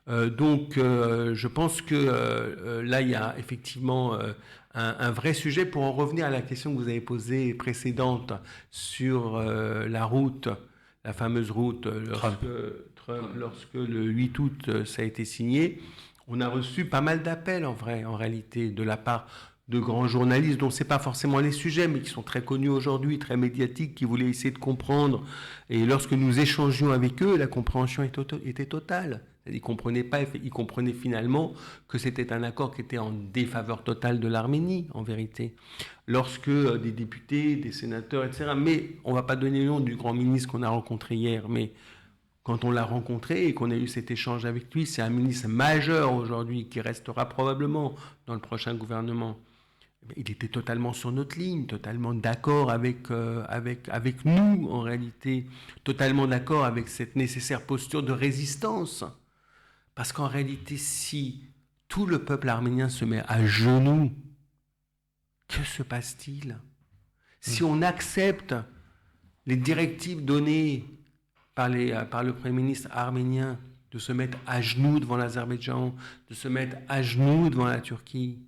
Donc je pense que là il y a effectivement un vrai sujet. Pour en revenir à la question que vous avez posée précédente sur la route, la fameuse route, lorsque le 8 août ça a été signé, on a reçu pas mal d'appels en réalité de la part de grands journalistes dont ce n'est pas forcément les sujets, mais qui sont très connus aujourd'hui, très médiatiques, qui voulaient essayer de comprendre. Et lorsque nous échangions avec eux, la compréhension était totale. Ils comprenaient finalement que c'était un accord qui était en défaveur totale de l'Arménie, en vérité. Lorsque des députés, des sénateurs, etc., mais on ne va pas donner le nom du grand ministre qu'on a rencontré hier, mais quand on l'a rencontré et qu'on a eu cet échange avec lui, c'est un ministre majeur aujourd'hui qui restera probablement dans le prochain gouvernement. Il était totalement sur notre ligne, totalement d'accord avec nous en réalité, totalement d'accord avec cette nécessaire posture de résistance. Parce qu'en réalité, si tout le peuple arménien se met à genoux, que se passe-t-il ? Si on accepte les directives données par le Premier ministre arménien de se mettre à genoux devant l'Azerbaïdjan, de se mettre à genoux devant la Turquie,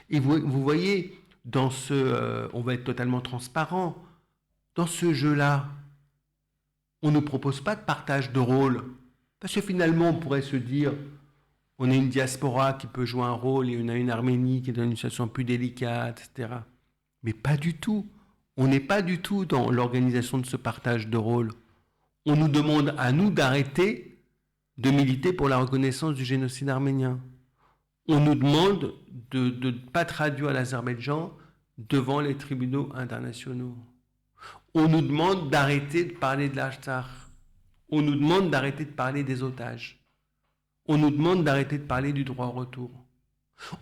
et vous voyez, on va être totalement transparent, dans ce jeu-là, on ne propose pas de partage de rôle. Parce que finalement, on pourrait se dire, on a une diaspora qui peut jouer un rôle et on a une Arménie qui est dans une situation plus délicate, etc. Mais pas du tout. On n'est pas du tout dans l'organisation de ce partage de rôle. On nous demande à nous d'arrêter de militer pour la reconnaissance du génocide arménien. On nous demande de ne pas traduire l'Azerbaïdjan devant les tribunaux internationaux. On nous demande d'arrêter de parler de l'Artsakh. On nous demande d'arrêter de parler des otages. On nous demande d'arrêter de parler du droit au retour.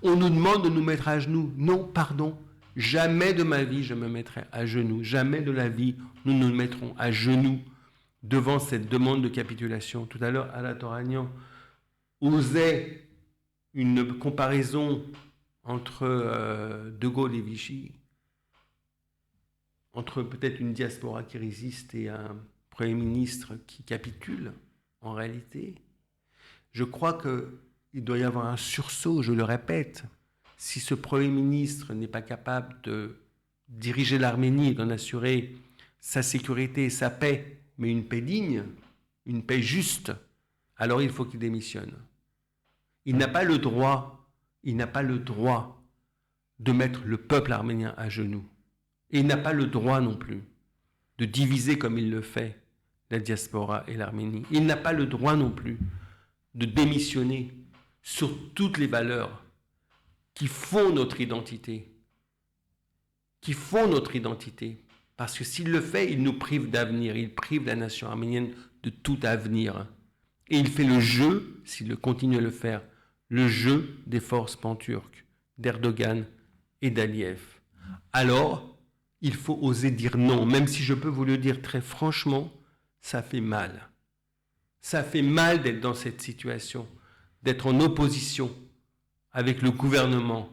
On nous demande de nous mettre à genoux. Non, pardon, Jamais de ma vie je me mettrai à genoux. Jamais de la vie nous nous mettrons à genoux devant cette demande de capitulation. Tout à l'heure, Ala Toragnan osait une comparaison entre De Gaulle et Vichy, entre peut-être une diaspora qui résiste et un Premier ministre qui capitule, en réalité. Je crois qu'il doit y avoir un sursaut, je le répète. Si ce Premier ministre n'est pas capable de diriger l'Arménie et d'en assurer sa sécurité et sa paix, mais une paix digne, une paix juste, alors il faut qu'il démissionne. Il n'a pas le droit de mettre le peuple arménien à genoux. Et il n'a pas le droit non plus de diviser comme il le fait la diaspora et l'Arménie. Il n'a pas le droit non plus de démissionner sur toutes les valeurs qui font notre identité. Parce que s'il le fait, il nous prive d'avenir, il prive la nation arménienne de tout avenir. Et il fait le jeu, s'il continue à le faire, le jeu des forces panturques, d'Erdogan et d'Aliyev. Alors, il faut oser dire non, même si je peux vous le dire très franchement, ça fait mal. Ça fait mal d'être dans cette situation, d'être en opposition avec le gouvernement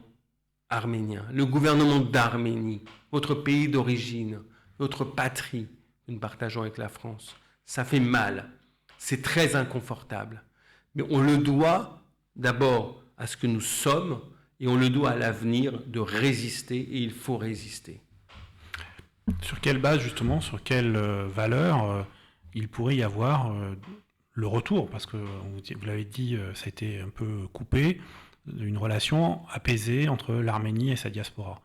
arménien, le gouvernement d'Arménie, votre pays d'origine, notre patrie que nous partageons avec la France. Ça fait mal, c'est très inconfortable. Mais on le doit d'abord à ce que nous sommes et on le doit à l'avenir de résister, et il faut résister. Sur quelle base, justement, sur quelle valeur il pourrait y avoir le retour, parce que vous l'avez dit, ça a été un peu coupé, une relation apaisée entre l'Arménie et sa diaspora.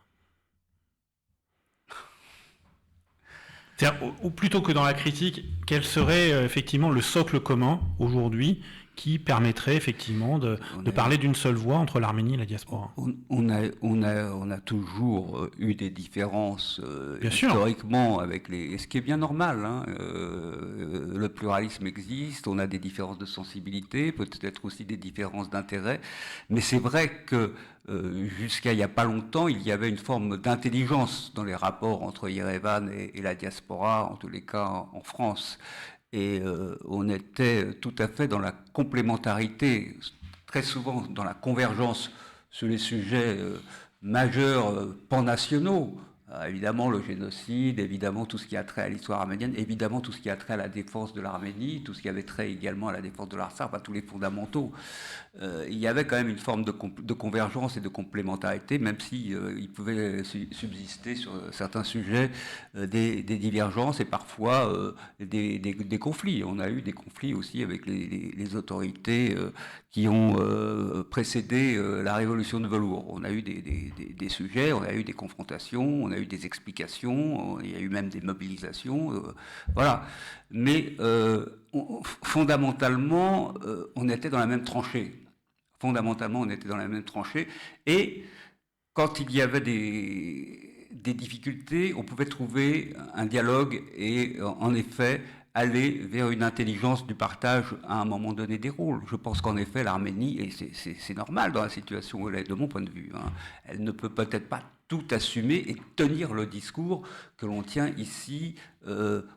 Ou plutôt que dans la critique, quel serait effectivement le socle commun aujourd'hui qui permettrait effectivement de parler d'une seule voix entre l'Arménie et la diaspora? On a toujours eu des différences Bien sûr. Historiquement avec les... Ce qui est bien normal, hein. Le pluralisme existe, on a des différences de sensibilité, peut-être aussi des différences d'intérêt, mais c'est vrai que jusqu'à il n'y a pas longtemps, il y avait une forme d'intelligence dans les rapports entre Yerevan et la diaspora, en tous les cas en France. Et on était tout à fait dans la complémentarité, très souvent dans la convergence sur les sujets majeurs pannationaux. Évidemment le génocide, évidemment tout ce qui a trait à l'histoire arménienne, évidemment tout ce qui a trait à la défense de l'Arménie, tout ce qui avait trait également à la défense de l'Artsakh, enfin tous les fondamentaux. Il y avait quand même une forme de convergence et de complémentarité, même si il pouvait subsister sur certains sujets des divergences et parfois des conflits. On a eu des conflits aussi avec les autorités qui ont précédé la révolution de velours. On a eu des sujets, on a eu des confrontations, on a eu des explications, il y a eu même des mobilisations, voilà. Mais fondamentalement, on était dans la même tranchée. Et quand il y avait des difficultés, on pouvait trouver un dialogue et en effet aller vers une intelligence du partage à un moment donné des rôles. Je pense qu'en effet l'Arménie, et c'est normal dans la situation où elle est de mon point de vue, hein, elle ne peut peut-être pas tout assumer et tenir le discours que l'on tient ici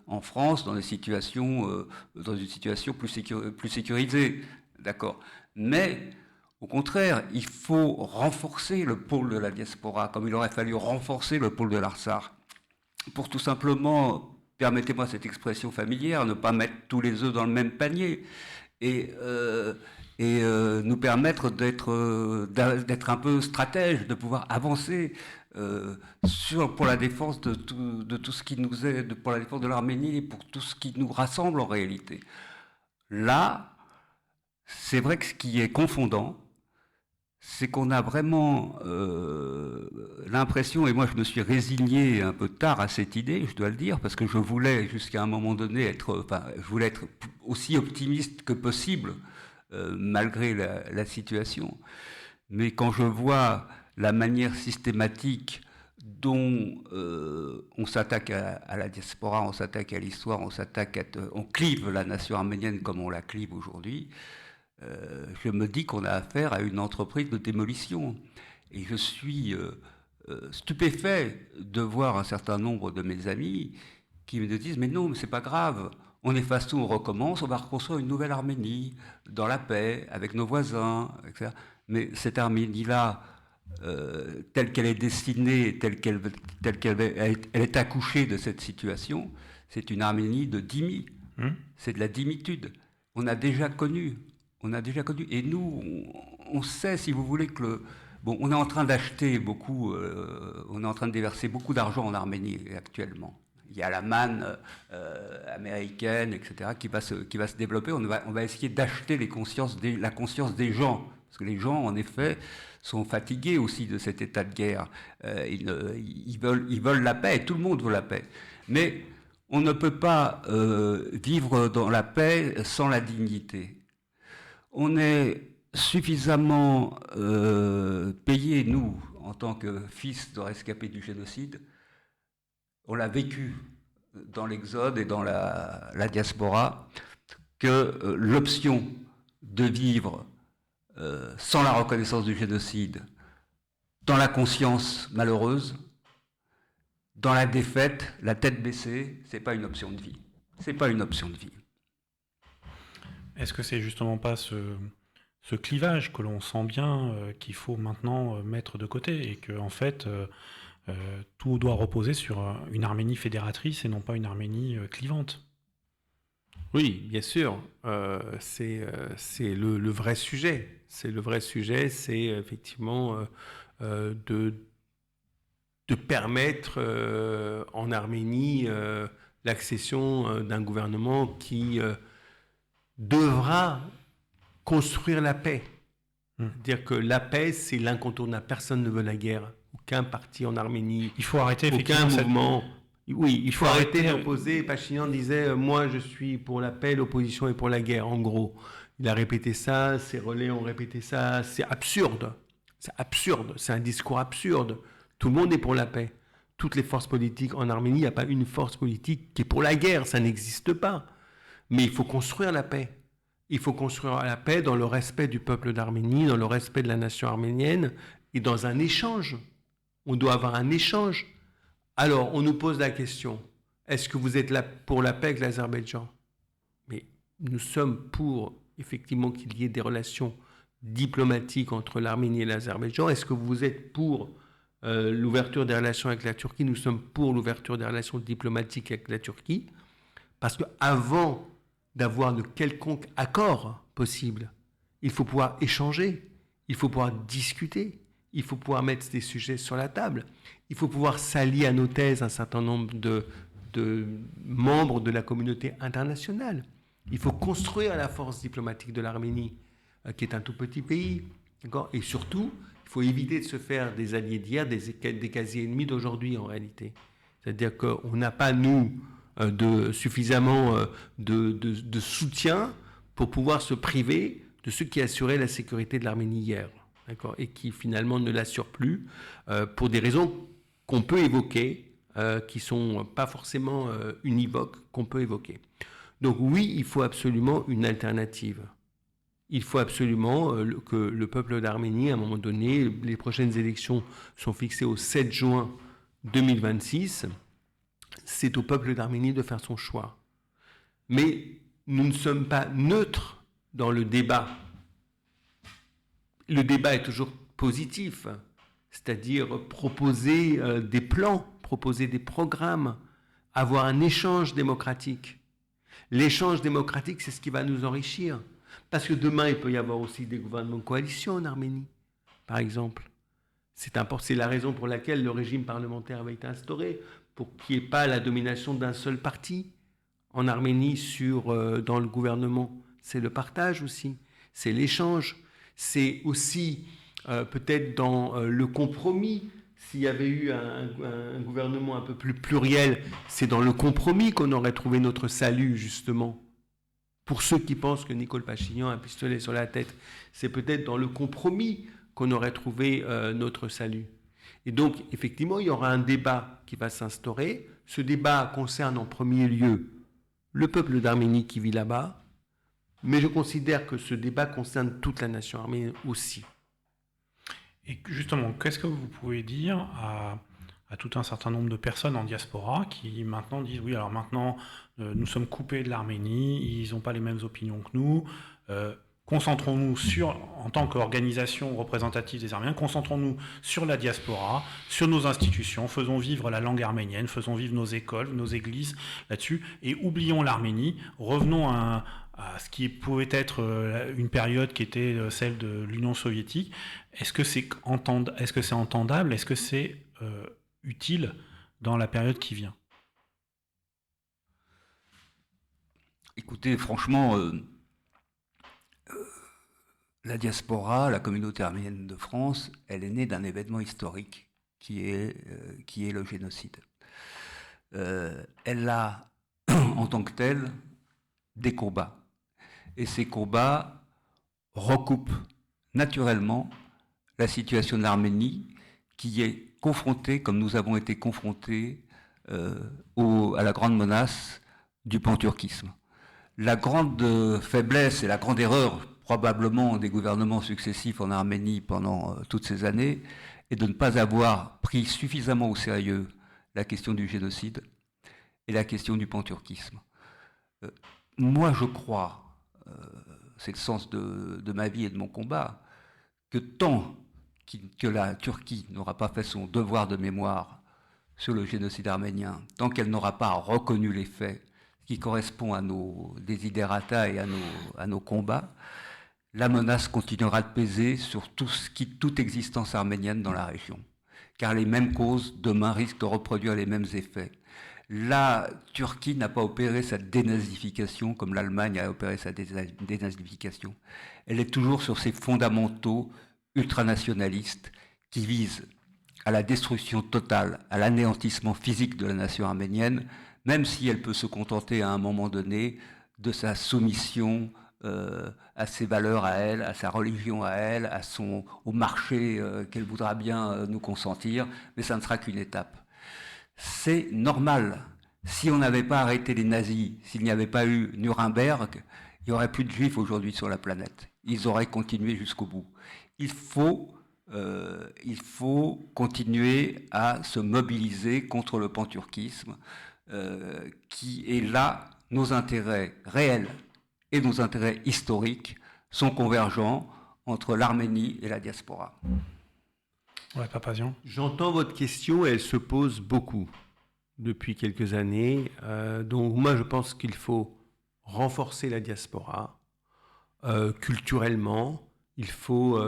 en France dans une situation plus sécurisée, d'accord. Mais au contraire, il faut renforcer le pôle de la diaspora, comme il aurait fallu renforcer le pôle de l'Artsakh, pour tout simplement, permettez-moi cette expression familière, ne pas mettre tous les œufs dans le même panier, et nous permettre d'être un peu stratège, de pouvoir avancer pour la défense de tout ce qui nous est, pour la défense de l'Arménie et pour tout ce qui nous rassemble en réalité. Là, c'est vrai que ce qui est confondant, c'est qu'on a vraiment l'impression, et moi je me suis résigné un peu tard à cette idée, je dois le dire, parce que je voulais jusqu'à un moment donné être aussi optimiste que possible, malgré la situation. Mais quand je vois la manière systématique dont on s'attaque à la diaspora, on s'attaque à l'histoire, on clive la nation arménienne comme on la clive aujourd'hui, je me dis qu'on a affaire à une entreprise de démolition. Et je suis stupéfait de voir un certain nombre de mes amis qui me disent « Mais non, mais c'est pas grave, on efface tout, on recommence, on va reconstruire une nouvelle Arménie, dans la paix, avec nos voisins, etc. » Mais cette Arménie-là, telle qu'elle est destinée, elle est accouchée de cette situation, c'est une Arménie de dhimmi. C'est de la dhimmitude. On a déjà connu. Et nous, on sait, si vous voulez, que on est en train d'acheter beaucoup, on est en train de déverser beaucoup d'argent en Arménie actuellement. Il y a la manne américaine, etc., qui va se développer. On va essayer d'acheter la conscience des gens. Parce que les gens, en effet, sont fatigués aussi de cet état de guerre. Ils veulent la paix, et tout le monde veut la paix. Mais on ne peut pas vivre dans la paix sans la dignité. On est suffisamment payés, nous, en tant que fils de rescapés du génocide. On l'a vécu dans l'Exode et dans la diaspora, que l'option de vivre sans la reconnaissance du génocide, dans la conscience malheureuse, dans la défaite, la tête baissée, c'est pas une option de vie. C'est pas une option de vie. Est-ce que c'est justement pas ce clivage que l'on sent bien qu'il faut maintenant mettre de côté et que en fait tout doit reposer sur une Arménie fédératrice et non pas une Arménie clivante? Oui, bien sûr. C'est le vrai sujet. C'est le vrai sujet, c'est effectivement de permettre en Arménie l'accession d'un gouvernement qui devra construire la paix. C'est-à-dire que la paix, c'est l'incontournable. Personne ne veut la guerre. Aucun parti en Arménie. Il faut arrêter aucun mouvement. Oui, il faut arrêter arrêter d'opposer. Pachinian disait moi je suis pour la paix, l'opposition est pour la guerre. En gros, il a répété ça, ses relais ont répété ça. C'est absurde. C'est absurde. C'est un discours absurde. Tout le monde est pour la paix. Toutes les forces politiques en Arménie, il n'y a pas une force politique qui est pour la guerre. Ça n'existe pas. Mais il faut construire la paix. Il faut construire la paix dans le respect du peuple d'Arménie, dans le respect de la nation arménienne et dans un échange. On doit avoir un échange. Alors, on nous pose la question, est-ce que vous êtes là pour la paix avec l'Azerbaïdjan? Mais nous sommes pour, effectivement, qu'il y ait des relations diplomatiques entre l'Arménie et l'Azerbaïdjan. Est-ce que vous êtes pour l'ouverture des relations avec la Turquie? Nous sommes pour l'ouverture des relations diplomatiques avec la Turquie. Parce qu'avant d'avoir de quelconque accord possible, il faut pouvoir échanger, il faut pouvoir discuter, il faut pouvoir mettre des sujets sur la table, il faut pouvoir s'allier à nos thèses un certain nombre de membres de la communauté internationale. Il faut construire la force diplomatique de l'Arménie, qui est un tout petit pays. D'accord ? Et surtout, il faut éviter de se faire des alliés d'hier, des quasi-ennemis d'aujourd'hui en réalité. C'est-à-dire qu'on n'a pas, nous, suffisamment de soutien pour pouvoir se priver de ceux qui assuraient la sécurité de l'Arménie hier, d'accord, et qui finalement ne l'assurent plus pour des raisons qu'on peut évoquer, qui ne sont pas forcément univoques, qu'on peut évoquer. Donc oui, il faut absolument une alternative. Il faut absolument que le peuple d'Arménie, à un moment donné, les prochaines élections sont fixées au 7 juin 2026, c'est au peuple d'Arménie de faire son choix. Mais nous ne sommes pas neutres dans le débat. Le débat est toujours positif, c'est-à-dire proposer des plans, proposer des programmes, avoir un échange démocratique. L'échange démocratique, c'est ce qui va nous enrichir. Parce que demain, il peut y avoir aussi des gouvernements de coalition en Arménie, par exemple. C'est la raison pour laquelle le régime parlementaire avait été instauré, pour qu'il n'y ait pas la domination d'un seul parti en Arménie dans le gouvernement. C'est le partage aussi, c'est l'échange. C'est aussi peut-être dans le compromis. S'il y avait eu un gouvernement un peu plus pluriel, c'est dans le compromis qu'on aurait trouvé notre salut, justement. Pour ceux qui pensent que Nicole Pachinian a un pistolet sur la tête, c'est peut-être dans le compromis qu'on aurait trouvé notre salut. Et donc, effectivement, il y aura un débat qui va s'instaurer. Ce débat concerne en premier lieu le peuple d'Arménie qui vit là-bas, mais je considère que ce débat concerne toute la nation arménienne aussi. Et justement, qu'est-ce que vous pouvez dire à tout un certain nombre de personnes en diaspora qui maintenant disent oui, alors maintenant nous sommes coupés de l'Arménie, ils n'ont pas les mêmes opinions que nous, concentrons-nous en tant qu'organisation représentative des Arméniens, concentrons-nous sur la diaspora, sur nos institutions, faisons vivre la langue arménienne, faisons vivre nos écoles, nos églises là-dessus, et oublions l'Arménie, revenons à ce qui pouvait être une période qui était celle de l'Union soviétique. Est-ce que c'est entendable? Est-ce que c'est utile dans la période qui vient? Écoutez, franchement, la diaspora, la communauté arménienne de France, elle est née d'un événement historique qui est le génocide. Elle a, en tant que telle, des combats. Et ces combats recoupent naturellement la situation de l'Arménie qui est confrontée, comme nous avons été confrontés, à la grande menace du panturquisme. La grande faiblesse et la grande erreur probablement des gouvernements successifs en Arménie pendant toutes ces années est de ne pas avoir pris suffisamment au sérieux la question du génocide et la question du panturquisme. Moi, je crois, c'est le sens de ma vie et de mon combat, que tant que la Turquie n'aura pas fait son devoir de mémoire sur le génocide arménien, tant qu'elle n'aura pas reconnu les faits qui correspondent à nos desiderata et à nos combats, la menace continuera de peser sur toute existence arménienne dans la région. Car les mêmes causes, demain, risquent de reproduire les mêmes effets. La Turquie n'a pas opéré sa dénazification comme l'Allemagne a opéré sa dénazification. Elle est toujours sur ses fondamentaux ultranationalistes qui visent à la destruction totale, à l'anéantissement physique de la nation arménienne, même si elle peut se contenter à un moment donné de sa soumission à ses valeurs à elle, à sa religion à elle, au marché qu'elle voudra bien nous consentir, mais ça ne sera qu'une étape. C'est normal. Si on n'avait pas arrêté les nazis, s'il n'y avait pas eu Nuremberg, il n'y aurait plus de juifs aujourd'hui sur la planète. Ils auraient continué jusqu'au bout. Il faut continuer à se mobiliser contre le panturquisme, qui est là, nos intérêts réels et nos intérêts historiques sont convergents entre l'Arménie et la diaspora. Ouais, Papazian. J'entends votre question et elle se pose beaucoup depuis quelques années. Donc moi, je pense qu'il faut renforcer la diaspora culturellement. Il faut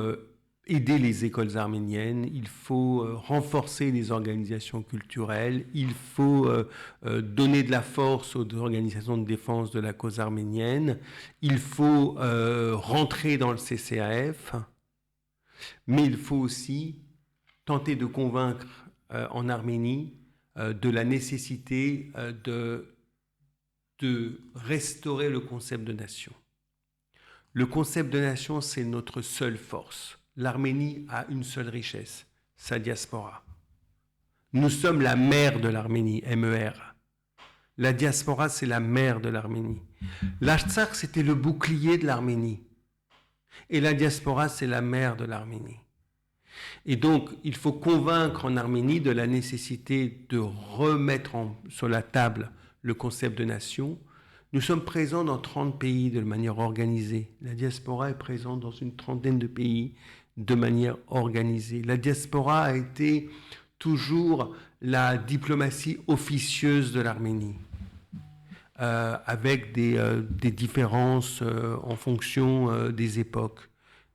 aider les écoles arméniennes. Il faut renforcer les organisations culturelles. Il faut donner de la force aux organisations de défense de la cause arménienne. Il faut rentrer dans le CCAF. Mais il faut aussi tenter de convaincre en Arménie de la nécessité de restaurer le concept de nation. Le concept de nation, c'est notre seule force. L'Arménie a une seule richesse, sa diaspora. Nous sommes la mère de l'Arménie, MER. La diaspora, c'est la mère de l'Arménie. L'Artsakh, c'était le bouclier de l'Arménie. Et la diaspora, c'est la mère de l'Arménie. Et donc, il faut convaincre en Arménie de la nécessité de remettre sur la table le concept de nation. Nous sommes présents dans 30 pays de manière organisée. La diaspora est présente dans une trentaine de pays de manière organisée. La diaspora a été toujours la diplomatie officieuse de l'Arménie, avec des différences en fonction des époques.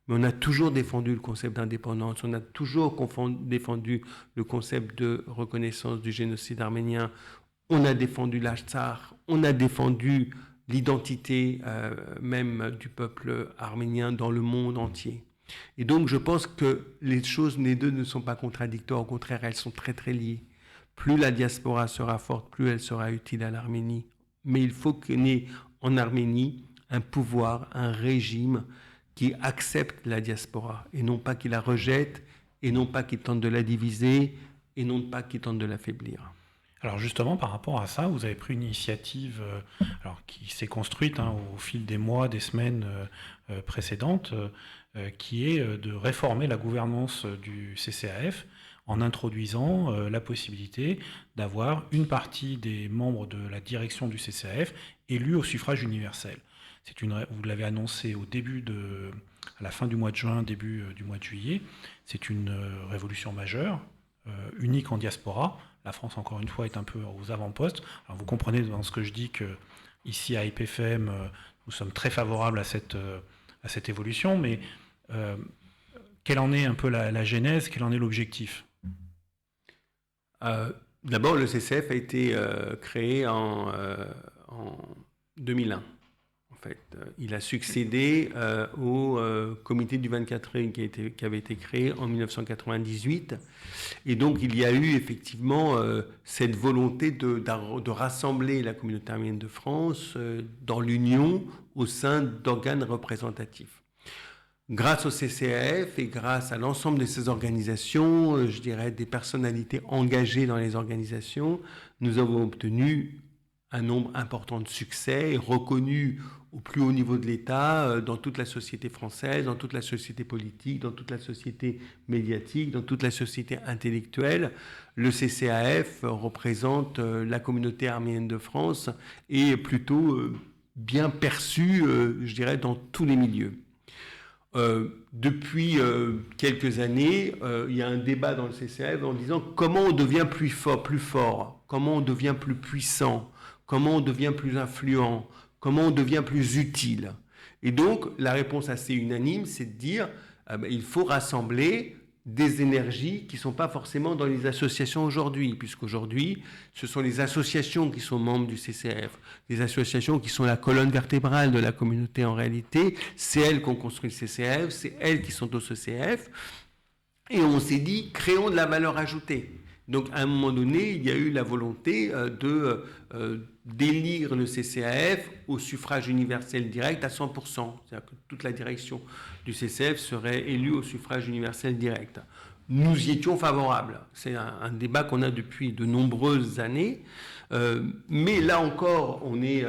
Mais on a toujours défendu le concept d'indépendance, on a toujours défendu le concept de reconnaissance du génocide arménien, on a défendu l'Artsakh, on a défendu l'identité même du peuple arménien dans le monde entier. Et donc je pense que les choses, les deux ne sont pas contradictoires, au contraire, elles sont très très liées. Plus la diaspora sera forte, plus elle sera utile à l'Arménie. Mais il faut qu'il y ait en Arménie un pouvoir, un régime qui accepte la diaspora, et non pas qui la rejette, et non pas qui tente de la diviser, et non pas qui tente de l'affaiblir. Alors justement, par rapport à ça, vous avez pris une initiative qui s'est construite au fil des mois, des semaines précédentes, qui est de réformer la gouvernance du CCAF en introduisant la possibilité d'avoir une partie des membres de la direction du CCAF élus au suffrage universel. Vous l'avez annoncé à la fin du mois de juin, début du mois de juillet. C'est une révolution majeure, unique en diaspora. La France, encore une fois, est un peu aux avant-postes. Alors, vous comprenez dans ce que je dis que ici à IPFM, nous sommes très favorables à cette évolution, mais quelle en est un peu la genèse, quel en est l'objectif ? D'abord, le CCF a été créé en 2001. En fait, il a succédé au comité du 24 mai qui avait été créé en 1998. Et donc, il y a eu effectivement cette volonté de rassembler la communauté arménienne de France dans l'union au sein d'organes représentatifs. Grâce au CCAF et grâce à l'ensemble de ces organisations, je dirais des personnalités engagées dans les organisations, nous avons obtenu un nombre important de succès reconnus au plus haut niveau de l'État, dans toute la société française, dans toute la société politique, dans toute la société médiatique, dans toute la société intellectuelle. Le CCAF représente la communauté arménienne de France et est plutôt bien perçu, je dirais, dans tous les milieux. Depuis quelques années, il y a un débat dans le CCAF en disant comment on devient plus fort, comment on devient plus puissant, comment on devient plus influent, comment on devient plus utile. Et donc, la réponse assez unanime, c'est de dire il faut rassembler des énergies qui ne sont pas forcément dans les associations aujourd'hui, puisqu'aujourd'hui, ce sont les associations qui sont membres du CCAF, les associations qui sont la colonne vertébrale de la communauté en réalité, c'est elles qui ont construit le CCAF, c'est elles qui sont au CCAF, et on s'est dit, créons de la valeur ajoutée. Donc, à un moment donné, il y a eu la volonté d'élire le CCAF au suffrage universel direct à 100%. C'est-à-dire que toute la direction du CCAF serait élue au suffrage universel direct. Nous y étions favorables. C'est un débat qu'on a depuis de nombreuses années. Mais là encore, on est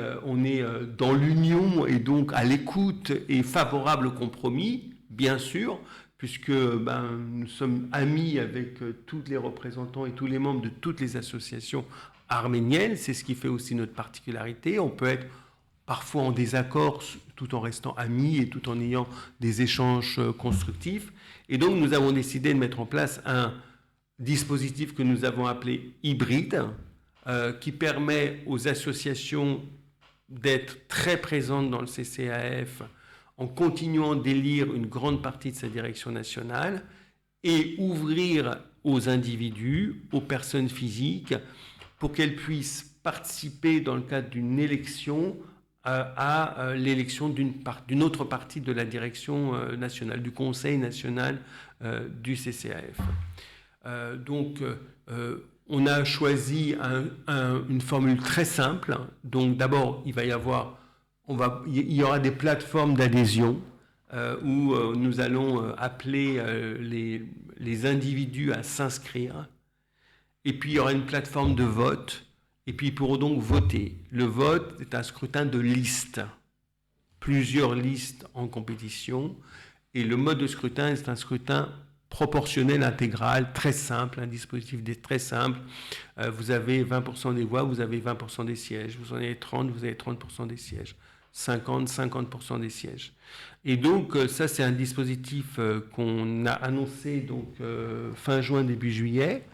dans l'union et donc à l'écoute et favorable au compromis, bien sûr, puisque nous sommes amis avec tous les représentants et tous les membres de toutes les associations arméniennes. C'est ce qui fait aussi notre particularité. On peut être parfois en désaccord tout en restant amis et tout en ayant des échanges constructifs. Et donc, nous avons décidé de mettre en place un dispositif que nous avons appelé hybride, qui permet aux associations d'être très présentes dans le CCAF en continuant d'élire une grande partie de sa direction nationale et ouvrir aux individus, aux personnes physiques, pour qu'elles puissent participer dans le cadre d'une élection à l'élection d'une autre partie de la direction nationale, du Conseil national du CCAF. Donc, on a choisi une formule très simple. Donc, d'abord, il y aura des plateformes d'adhésion où nous allons appeler les individus à s'inscrire. Et puis, il y aura une plateforme de vote. Et puis, ils pourront donc voter. Le vote est un scrutin de liste. Plusieurs listes en compétition. Et le mode de scrutin est un scrutin proportionnel intégral, très simple, un dispositif très simple. Vous avez 20% des voix, vous avez 20% des sièges. Vous en avez 30, vous avez 30% des sièges. 50% des sièges. Et donc, ça, c'est un dispositif qu'on a annoncé donc, fin juin, début juillet.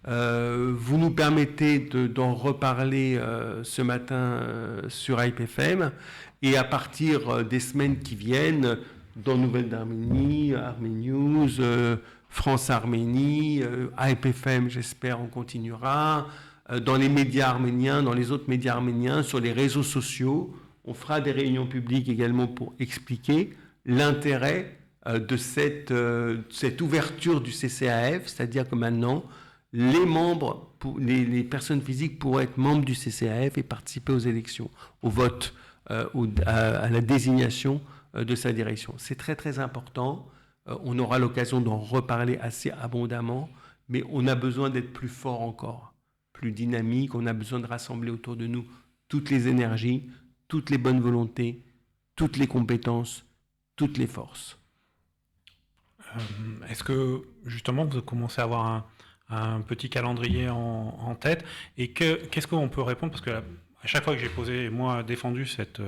Vous nous permettez d'en reparler ce matin sur IPFM. Et à partir des semaines qui viennent, dans Nouvelles d'Arménie, Arménews, France-Arménie, IPFM, j'espère, on continuera. Dans les médias arméniens, dans les autres médias arméniens, sur les réseaux sociaux, on fera des réunions publiques également pour expliquer l'intérêt de cette ouverture du CCAF, c'est-à-dire que maintenant, les personnes physiques pourront être membres du CCAF et participer aux élections, au vote, à la désignation de sa direction. C'est très très important. On aura l'occasion d'en reparler assez abondamment, mais on a besoin d'être plus fort encore. plus dynamique. On a besoin de rassembler autour de nous toutes les énergies, toutes les bonnes volontés, toutes les compétences, toutes les forces. Est-ce que justement vous commencez à avoir un petit calendrier en tête et qu'est-ce qu'on peut répondre parce que à chaque fois que j'ai posé, moi, défendu cette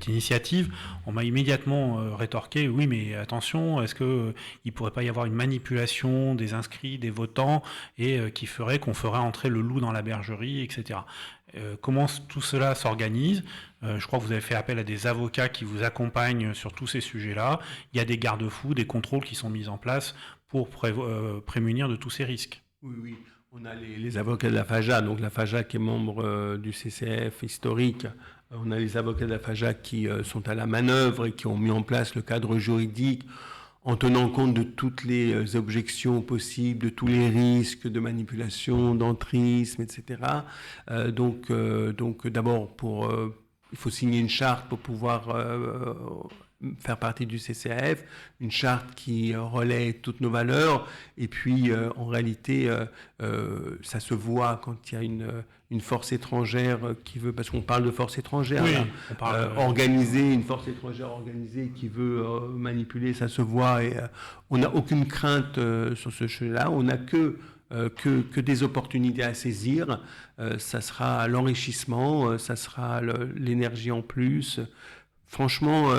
initiative, on m'a immédiatement rétorqué, oui, mais attention, est-ce qu'il ne pourrait pas y avoir une manipulation des inscrits, des votants, et qui ferait qu'on ferait entrer le loup dans la bergerie, etc. Comment tout cela s'organise? Je crois que vous avez fait appel à des avocats qui vous accompagnent sur tous ces sujets-là. Il y a des garde-fous, des contrôles qui sont mis en place pour prémunir de tous ces risques. Oui, oui. On a les avocats de la FAJA, donc la FAJA qui est membre du CCF historique. On a les avocats de la FAJA qui sont à la manœuvre et qui ont mis en place le cadre juridique en tenant compte de toutes les objections possibles, de tous les risques de manipulation, d'entrisme, etc. Donc d'abord, il faut signer une charte pour pouvoir faire partie du CCAF, une charte qui relaie toutes nos valeurs, et puis en réalité, ça se voit quand il y a une force étrangère qui veut, parce qu'on parle de force étrangère, oui, là, organisée, une force étrangère organisée qui veut manipuler, ça se voit, et on n'a aucune crainte sur ce sujet-là, on n'a que des opportunités à saisir, ça sera l'enrichissement, ça sera l'énergie en plus. Franchement,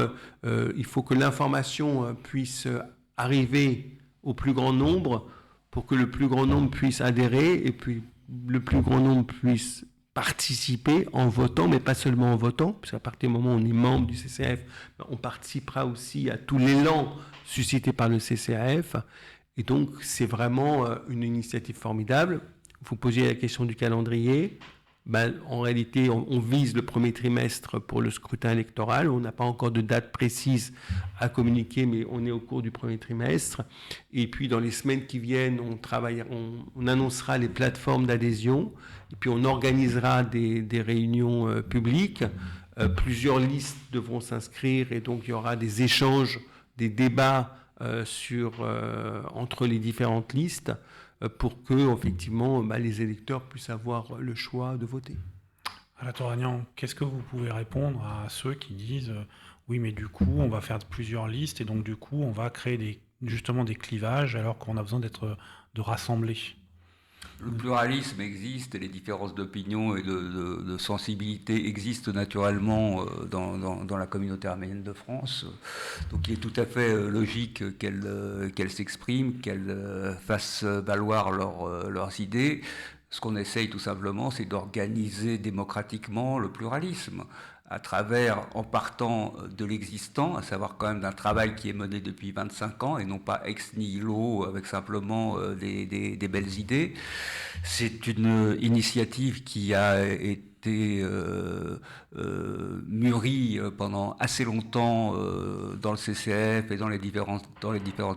il faut que l'information puisse arriver au plus grand nombre pour que le plus grand nombre puisse adhérer et puis le plus grand nombre puisse participer en votant, mais pas seulement en votant, parce qu'à partir du moment où on est membre du CCAF, on participera aussi à tout l'élan suscité par le CCAF. Et donc, c'est vraiment une initiative formidable. Vous posiez la question du calendrier. En réalité, on vise le premier trimestre pour le scrutin électoral. On n'a pas encore de date précise à communiquer, mais on est au cours du premier trimestre. Et puis, dans les semaines qui viennent, on annoncera les plateformes d'adhésion. Et puis, on organisera des réunions publiques. Plusieurs listes devront s'inscrire et donc il y aura des échanges, des débats entre les différentes listes. Pour que, effectivement, les électeurs puissent avoir le choix de voter. Alain Toragnan, qu'est-ce que vous pouvez répondre à ceux qui disent oui, mais du coup, on va faire plusieurs listes et donc du coup, on va créer justement des clivages alors qu'on a besoin de rassembler? Le pluralisme existe et les différences d'opinion et de sensibilité existent naturellement dans la communauté arménienne de France. Donc il est tout à fait logique qu'elles s'expriment, qu'elles fassent valoir leurs idées. Ce qu'on essaye tout simplement, c'est d'organiser démocratiquement le pluralisme à travers, en partant de l'existant, à savoir quand même d'un travail qui est mené depuis 25 ans et non pas ex nihilo avec simplement des belles idées. C'est une initiative qui a été mûrie pendant assez longtemps dans le CCF et dans les différentes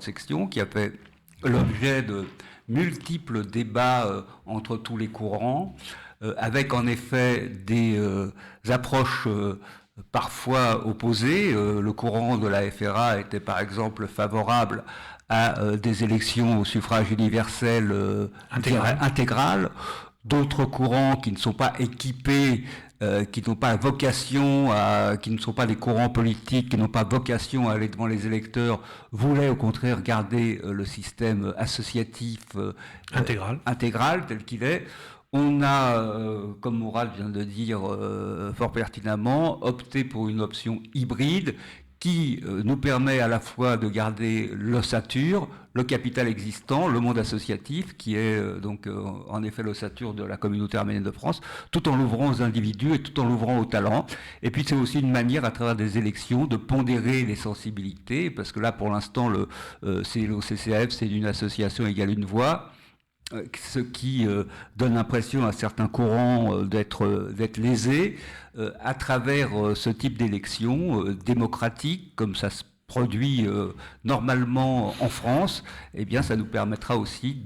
sections, qui a fait l'objet de multiples débats entre tous les courants, avec en effet des approches parfois opposées. Le courant de la FRA était par exemple favorable à des élections au suffrage universel intégral. D'autres courants qui ne sont pas équipés, qui n'ont pas vocation qui ne sont pas des courants politiques, qui n'ont pas vocation à aller devant les électeurs, voulaient au contraire garder le système associatif intégral tel qu'il est. On a, comme Mourad vient de dire fort pertinemment, opté pour une option hybride qui nous permet à la fois de garder l'ossature, le capital existant, le monde associatif, qui est donc en effet l'ossature de la communauté arménienne de France, tout en l'ouvrant aux individus et tout en l'ouvrant aux talents. Et puis c'est aussi une manière, à travers des élections, de pondérer les sensibilités, parce que là, pour l'instant, le CCAF, c'est une association égale une voix, ce qui donne l'impression à certains courants d'être lésés à travers ce type d'élection démocratique, comme ça se produit normalement en France, eh bien, ça nous permettra aussi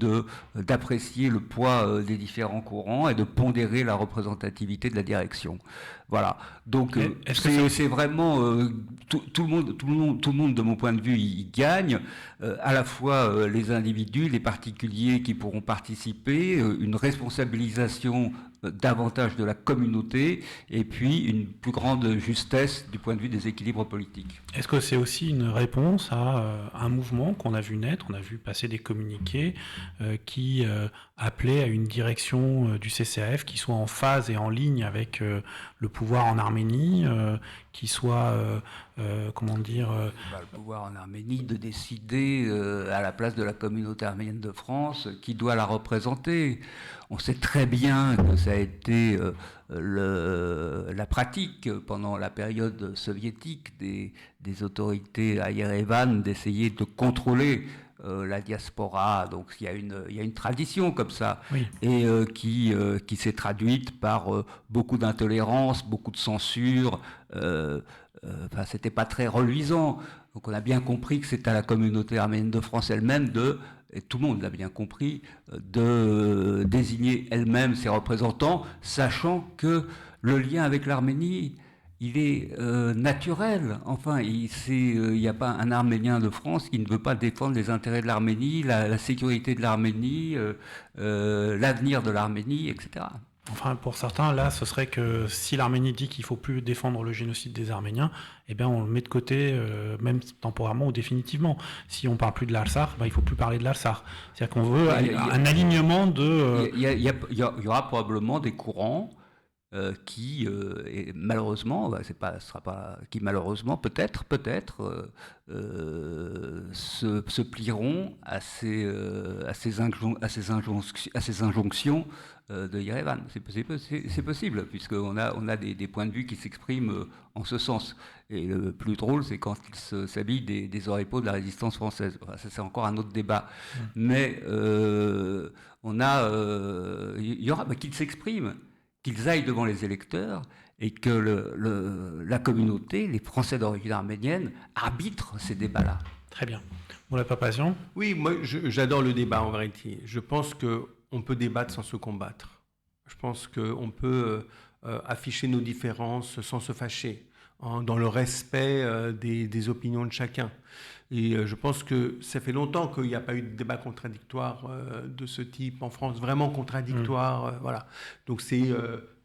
d'apprécier le poids des différents courants et de pondérer la représentativité de la direction. Voilà. Donc, c'est vraiment tout le monde, de mon point de vue, y gagne. À la fois les individus, les particuliers qui pourront participer, une responsabilisation davantage de la communauté, et puis une plus grande justesse du point de vue des équilibres politiques. Est-ce que c'est aussi une réponse à un mouvement qu'on a vu naître? On a vu passer des communiqués qui appelaient à une direction du CCAF qui soit en phase et en ligne avec le pouvoir en Arménie, qui soit, le pouvoir en Arménie de décider à la place de la communauté arménienne de France qui doit la représenter. On sait très bien que ça a été la pratique pendant la période soviétique des autorités à Yerevan d'essayer de contrôler la diaspora. Donc il y a une tradition comme ça, oui. Et qui s'est traduite par beaucoup d'intolérance, beaucoup de censure. C'était pas très reluisant. Donc on a bien compris que c'est à la communauté arménienne de France elle-même et tout le monde l'a bien compris, de désigner elle-même ses représentants, sachant que le lien avec l'Arménie, il est naturel. Enfin, il n'y a pas un Arménien de France qui ne veut pas défendre les intérêts de l'Arménie, la sécurité de l'Arménie, l'avenir de l'Arménie, etc. Enfin, pour certains, là, ce serait que si l'Arménie dit qu'il ne faut plus défendre le génocide des Arméniens, eh bien, on le met de côté, même temporairement ou définitivement. Si on ne parle plus de l'Artsakh, il ne faut plus parler de l'Artsakh. C'est-à-dire qu'on veut un alignement de... Il y aura probablement des courants qui, et malheureusement, qui malheureusement, peut-être, se plieront à ces injonctions de Yerevan. C'est possible, puisqu'on a des points de vue qui s'expriment en ce sens. Et le plus drôle, c'est quand ils s'habillent des oripeaux de la résistance française. Enfin, ça, c'est encore un autre débat. Mais il y aura qu'ils s'expriment, qu'ils aillent devant les électeurs et que la communauté, les Français d'origine arménienne, arbitrent ces débats-là. Très bien. Moulay Papazian ? Oui, moi j'adore le débat en vérité. Je pense qu'on peut débattre sans se combattre. Je pense qu'on peut afficher nos différences sans se fâcher, dans le respect des opinions de chacun. Et je pense que ça fait longtemps qu'il n'y a pas eu de débat contradictoire de ce type en France, vraiment contradictoire. Voilà. Donc c'est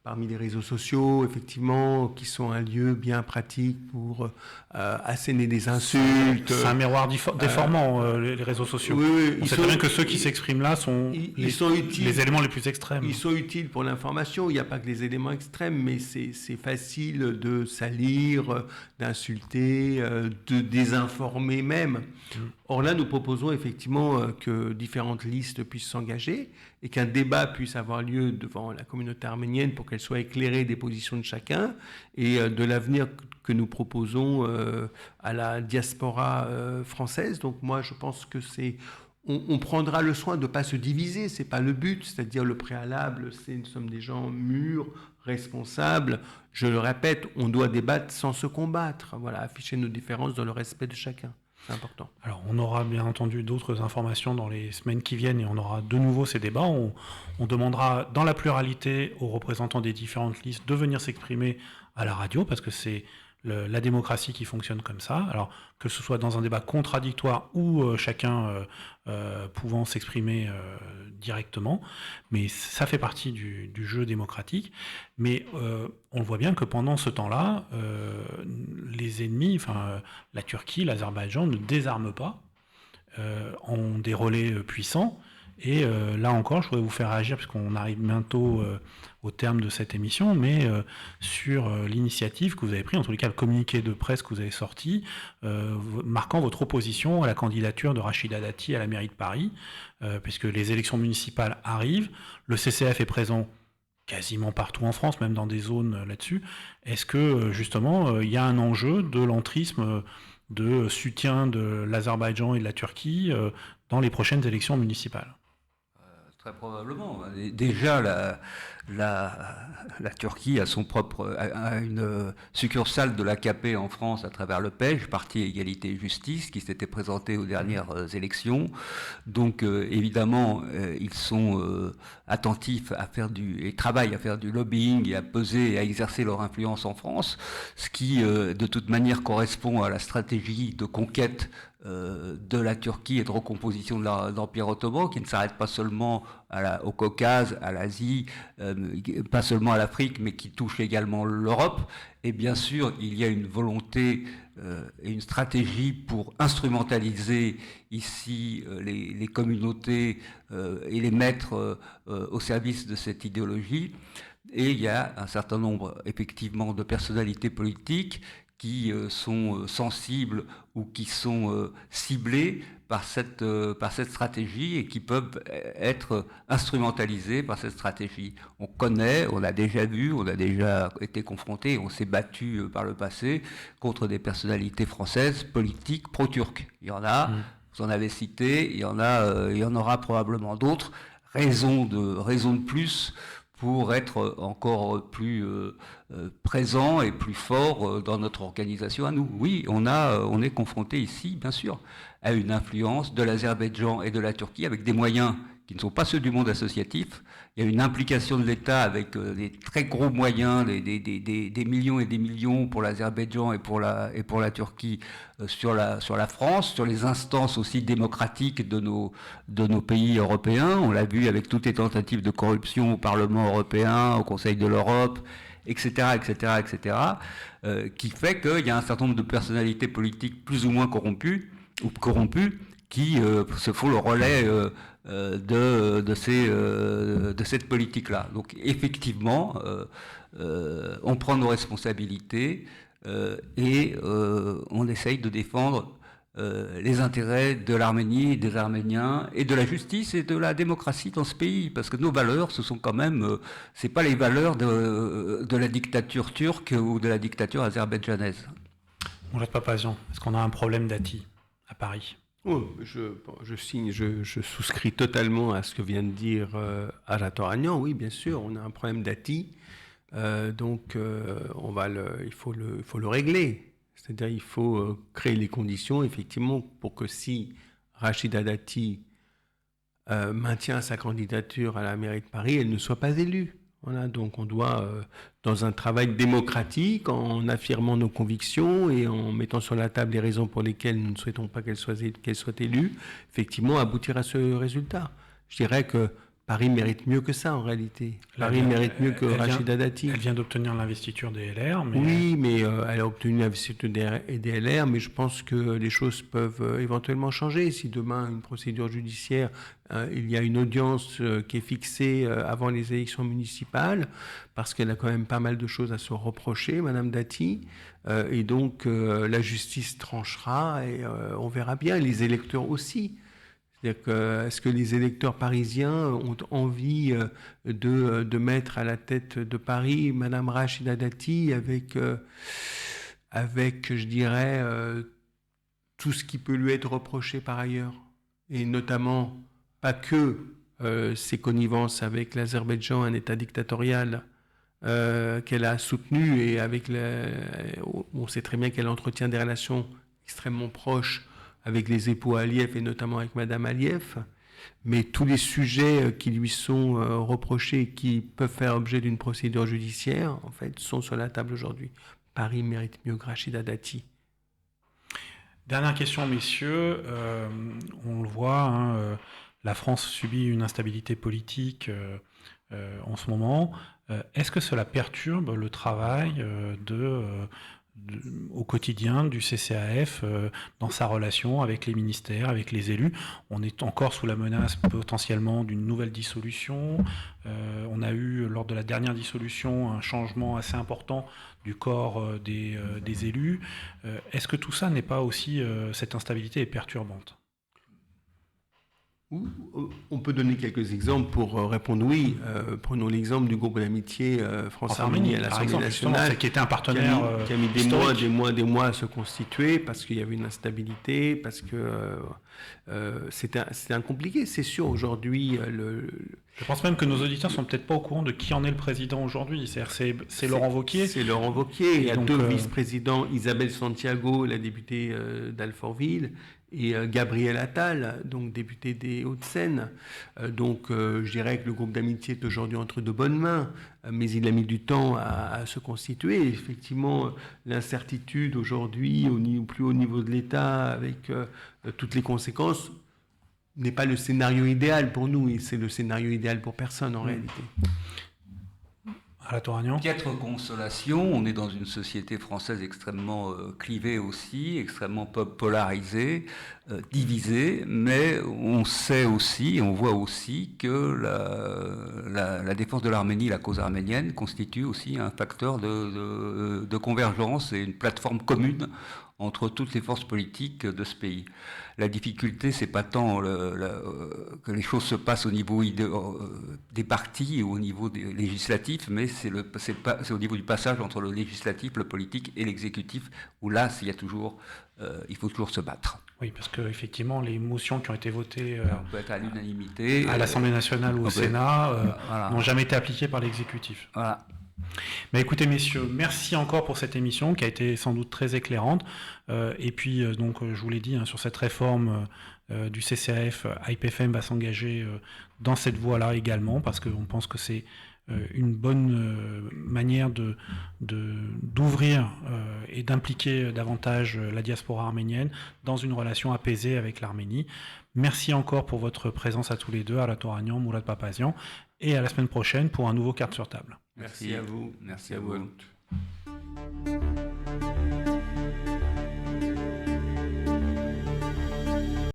parmi les réseaux sociaux, effectivement, qui sont un lieu bien pratique pour asséner des insultes. C'est un miroir déformant, les réseaux sociaux. Oui, on sait très bien que ceux qui s'expriment là sont les éléments les plus extrêmes. Ils sont utiles pour l'information. Il n'y a pas que les éléments extrêmes, mais c'est facile de salir, d'insulter, de désinformer même. Or là, nous proposons effectivement que différentes listes puissent s'engager et qu'un débat puisse avoir lieu devant la communauté arménienne pour qu'elle soit éclairée des positions de chacun et de l'avenir que nous proposons à la diaspora française. Donc moi, je pense que on prendra le soin de ne pas se diviser, c'est pas le but, c'est-à-dire le préalable, nous sommes des gens mûrs, responsables. Je le répète, on doit débattre sans se combattre, voilà, afficher nos différences dans le respect de chacun. C'est important. Alors, on aura bien entendu d'autres informations dans les semaines qui viennent et on aura de nouveau ces débats. On demandera dans la pluralité aux représentants des différentes listes de venir s'exprimer à la radio parce que c'est la démocratie qui fonctionne comme ça. Alors, que ce soit dans un débat contradictoire ou chacun pouvant s'exprimer directement, mais ça fait partie du jeu démocratique. Mais on le voit bien que pendant ce temps-là, les ennemis, la Turquie, l'Azerbaïdjan ne désarment pas, ont des relais puissants. Et là encore, je voudrais vous faire réagir, puisqu'on arrive bientôt au terme de cette émission, mais sur l'initiative que vous avez prise, en tous les cas le communiqué de presse que vous avez sorti, marquant votre opposition à la candidature de Rachida Dati à la mairie de Paris, puisque les élections municipales arrivent, le CCF est présent quasiment partout en France, même dans des zones là-dessus. Est-ce que justement, il y a un enjeu de l'entrisme de soutien de l'Azerbaïdjan et de la Turquie dans les prochaines élections municipales ? Très probablement. Déjà, la Turquie a a une succursale de l'AKP en France à travers le PEJ, Parti Égalité et Justice, qui s'était présenté aux dernières élections. Donc, évidemment, ils sont attentifs et travaillent à faire du lobbying et à peser et à exercer leur influence en France, ce qui, de toute manière, correspond à la stratégie de conquête de la Turquie et de recomposition de l'Empire ottoman, qui ne s'arrête pas seulement au Caucase, à l'Asie, pas seulement à l'Afrique, mais qui touche également l'Europe. Et bien sûr, il y a une volonté et une stratégie pour instrumentaliser ici les communautés et les mettre au service de cette idéologie. Et il y a un certain nombre, effectivement, de personnalités politiques qui sont sensibles ou qui sont ciblés par cette stratégie et qui peuvent être instrumentalisés par cette stratégie. On connaît, on a déjà vu, on a déjà été confronté, on s'est battu par le passé contre des personnalités françaises politiques pro-turques. Il y en a, vous en avez cité, il y en aura probablement d'autres. Raison de plus pour être encore plus présent et plus fort dans notre organisation à nous. Oui, on est confronté ici, bien sûr, à une influence de l'Azerbaïdjan et de la Turquie avec des moyens qui ne sont pas ceux du monde associatif. Il y a une implication de l'État avec des très gros moyens, des millions et des millions pour l'Azerbaïdjan et pour la Turquie sur la France, sur les instances aussi démocratiques de nos pays européens. On l'a vu avec toutes les tentatives de corruption au Parlement européen, au Conseil de l'Europe, etc., qui fait qu'il y a un certain nombre de personnalités politiques plus ou moins corrompues qui se font le relais de cette politique-là. Donc effectivement, on prend nos responsabilités et on essaye de défendre les intérêts de l'Arménie, des Arméniens et de la justice et de la démocratie dans ce pays, parce que nos valeurs, ce sont quand même, c'est pas les valeurs de la dictature turque ou de la dictature azerbaïdjanaise. Mourad Papazian, est-ce qu'on a un problème d'ATI à Paris ? Oh, je souscris totalement à ce que vient de dire Aja Torañan. Oui, bien sûr, on a un problème d'ATI, donc il faut le régler. C'est-à-dire il faut créer les conditions, effectivement, pour que si Rachida Dati maintient sa candidature à la mairie de Paris, elle ne soit pas élue. Voilà, donc on doit, dans un travail démocratique, en affirmant nos convictions et en mettant sur la table les raisons pour lesquelles nous ne souhaitons pas qu'elle soit élue, effectivement aboutir à ce résultat. Je dirais que Paris mérite mieux que ça, en réalité. Paris mérite mieux que Rachida Dati. Elle vient d'obtenir l'investiture des LR. Mais... Oui, mais elle a obtenu l'investiture des LR, mais je pense que les choses peuvent éventuellement changer. Si demain, une procédure judiciaire, il y a une audience qui est fixée avant les élections municipales, parce qu'elle a quand même pas mal de choses à se reprocher, Madame Dati, et donc la justice tranchera et on verra bien, les électeurs aussi. C'est-à-dire que, est-ce que les électeurs parisiens ont envie de mettre à la tête de Paris Madame Rachida Dati avec, je dirais, tout ce qui peut lui être reproché par ailleurs, et notamment pas que ses connivences avec l'Azerbaïdjan, un État dictatorial qu'elle a soutenu et avec on sait très bien qu'elle entretient des relations extrêmement proches avec les époux Aliyev et notamment avec Madame Aliyev, mais tous les sujets qui lui sont reprochés, qui peuvent faire objet d'une procédure judiciaire, en fait, sont sur la table aujourd'hui. Paris mérite mieux que Rachida Dati. Dernière question, messieurs. On le voit, la France subit une instabilité politique en ce moment. Est-ce que cela perturbe le travail au quotidien du CCAF dans sa relation avec les ministères, avec les élus? On est encore sous la menace potentiellement d'une nouvelle dissolution. On a eu lors de la dernière dissolution un changement assez important du corps des élus. Est-ce que tout ça n'est pas aussi, cette instabilité est perturbante? On peut donner quelques exemples pour répondre oui. Prenons l'exemple du groupe d'amitié France-Arménie à l'Assemblée nationale, qui était un partenaire qui a mis des mois à se constituer parce qu'il y avait une instabilité, parce que c'était compliqué. C'est sûr, aujourd'hui... Je pense même que nos auditeurs sont peut-être pas au courant de qui en est le président aujourd'hui. C'est Laurent Wauquiez. C'est Laurent Wauquiez. Il y a donc, 2 vice-présidents, Isabelle Santiago, la députée d'Alfortville, et Gabriel Attal, donc député des Hauts-de-Seine. Donc je dirais que le groupe d'amitié est aujourd'hui entre de bonnes mains, mais il a mis du temps à se constituer. Et effectivement, l'incertitude aujourd'hui, au plus haut niveau de l'État, avec toutes les conséquences, n'est pas le scénario idéal pour nous, et c'est le scénario idéal pour personne en réalité. Piètre consolation, on est dans une société française extrêmement clivée aussi, extrêmement polarisée, divisée, mais on sait aussi, on voit aussi que la défense de l'Arménie, la cause arménienne, constitue aussi un facteur de convergence et une plateforme commune entre toutes les forces politiques de ce pays. La difficulté, c'est pas tant que les choses se passent au niveau des partis ou au niveau des législatifs, mais c'est au niveau du passage entre le législatif, le politique et l'exécutif, où là, il faut toujours se battre. Oui, parce qu'effectivement, les motions qui ont été votées on peut être à l'unanimité, à l'Assemblée nationale ou au Sénat n'ont jamais été appliquées par l'exécutif. Voilà. Mais écoutez, messieurs, merci encore pour cette émission qui a été sans doute très éclairante. Et puis, donc, je vous l'ai dit, sur cette réforme du CCAF, IPFM va s'engager dans cette voie-là également, parce qu'on pense que c'est une bonne manière d'ouvrir et d'impliquer davantage la diaspora arménienne dans une relation apaisée avec l'Arménie. Merci encore pour votre présence à tous les deux, Arat Oranian, Mourad Papazian, et à la semaine prochaine pour un nouveau Carte sur table. Merci à vous. Merci à vous.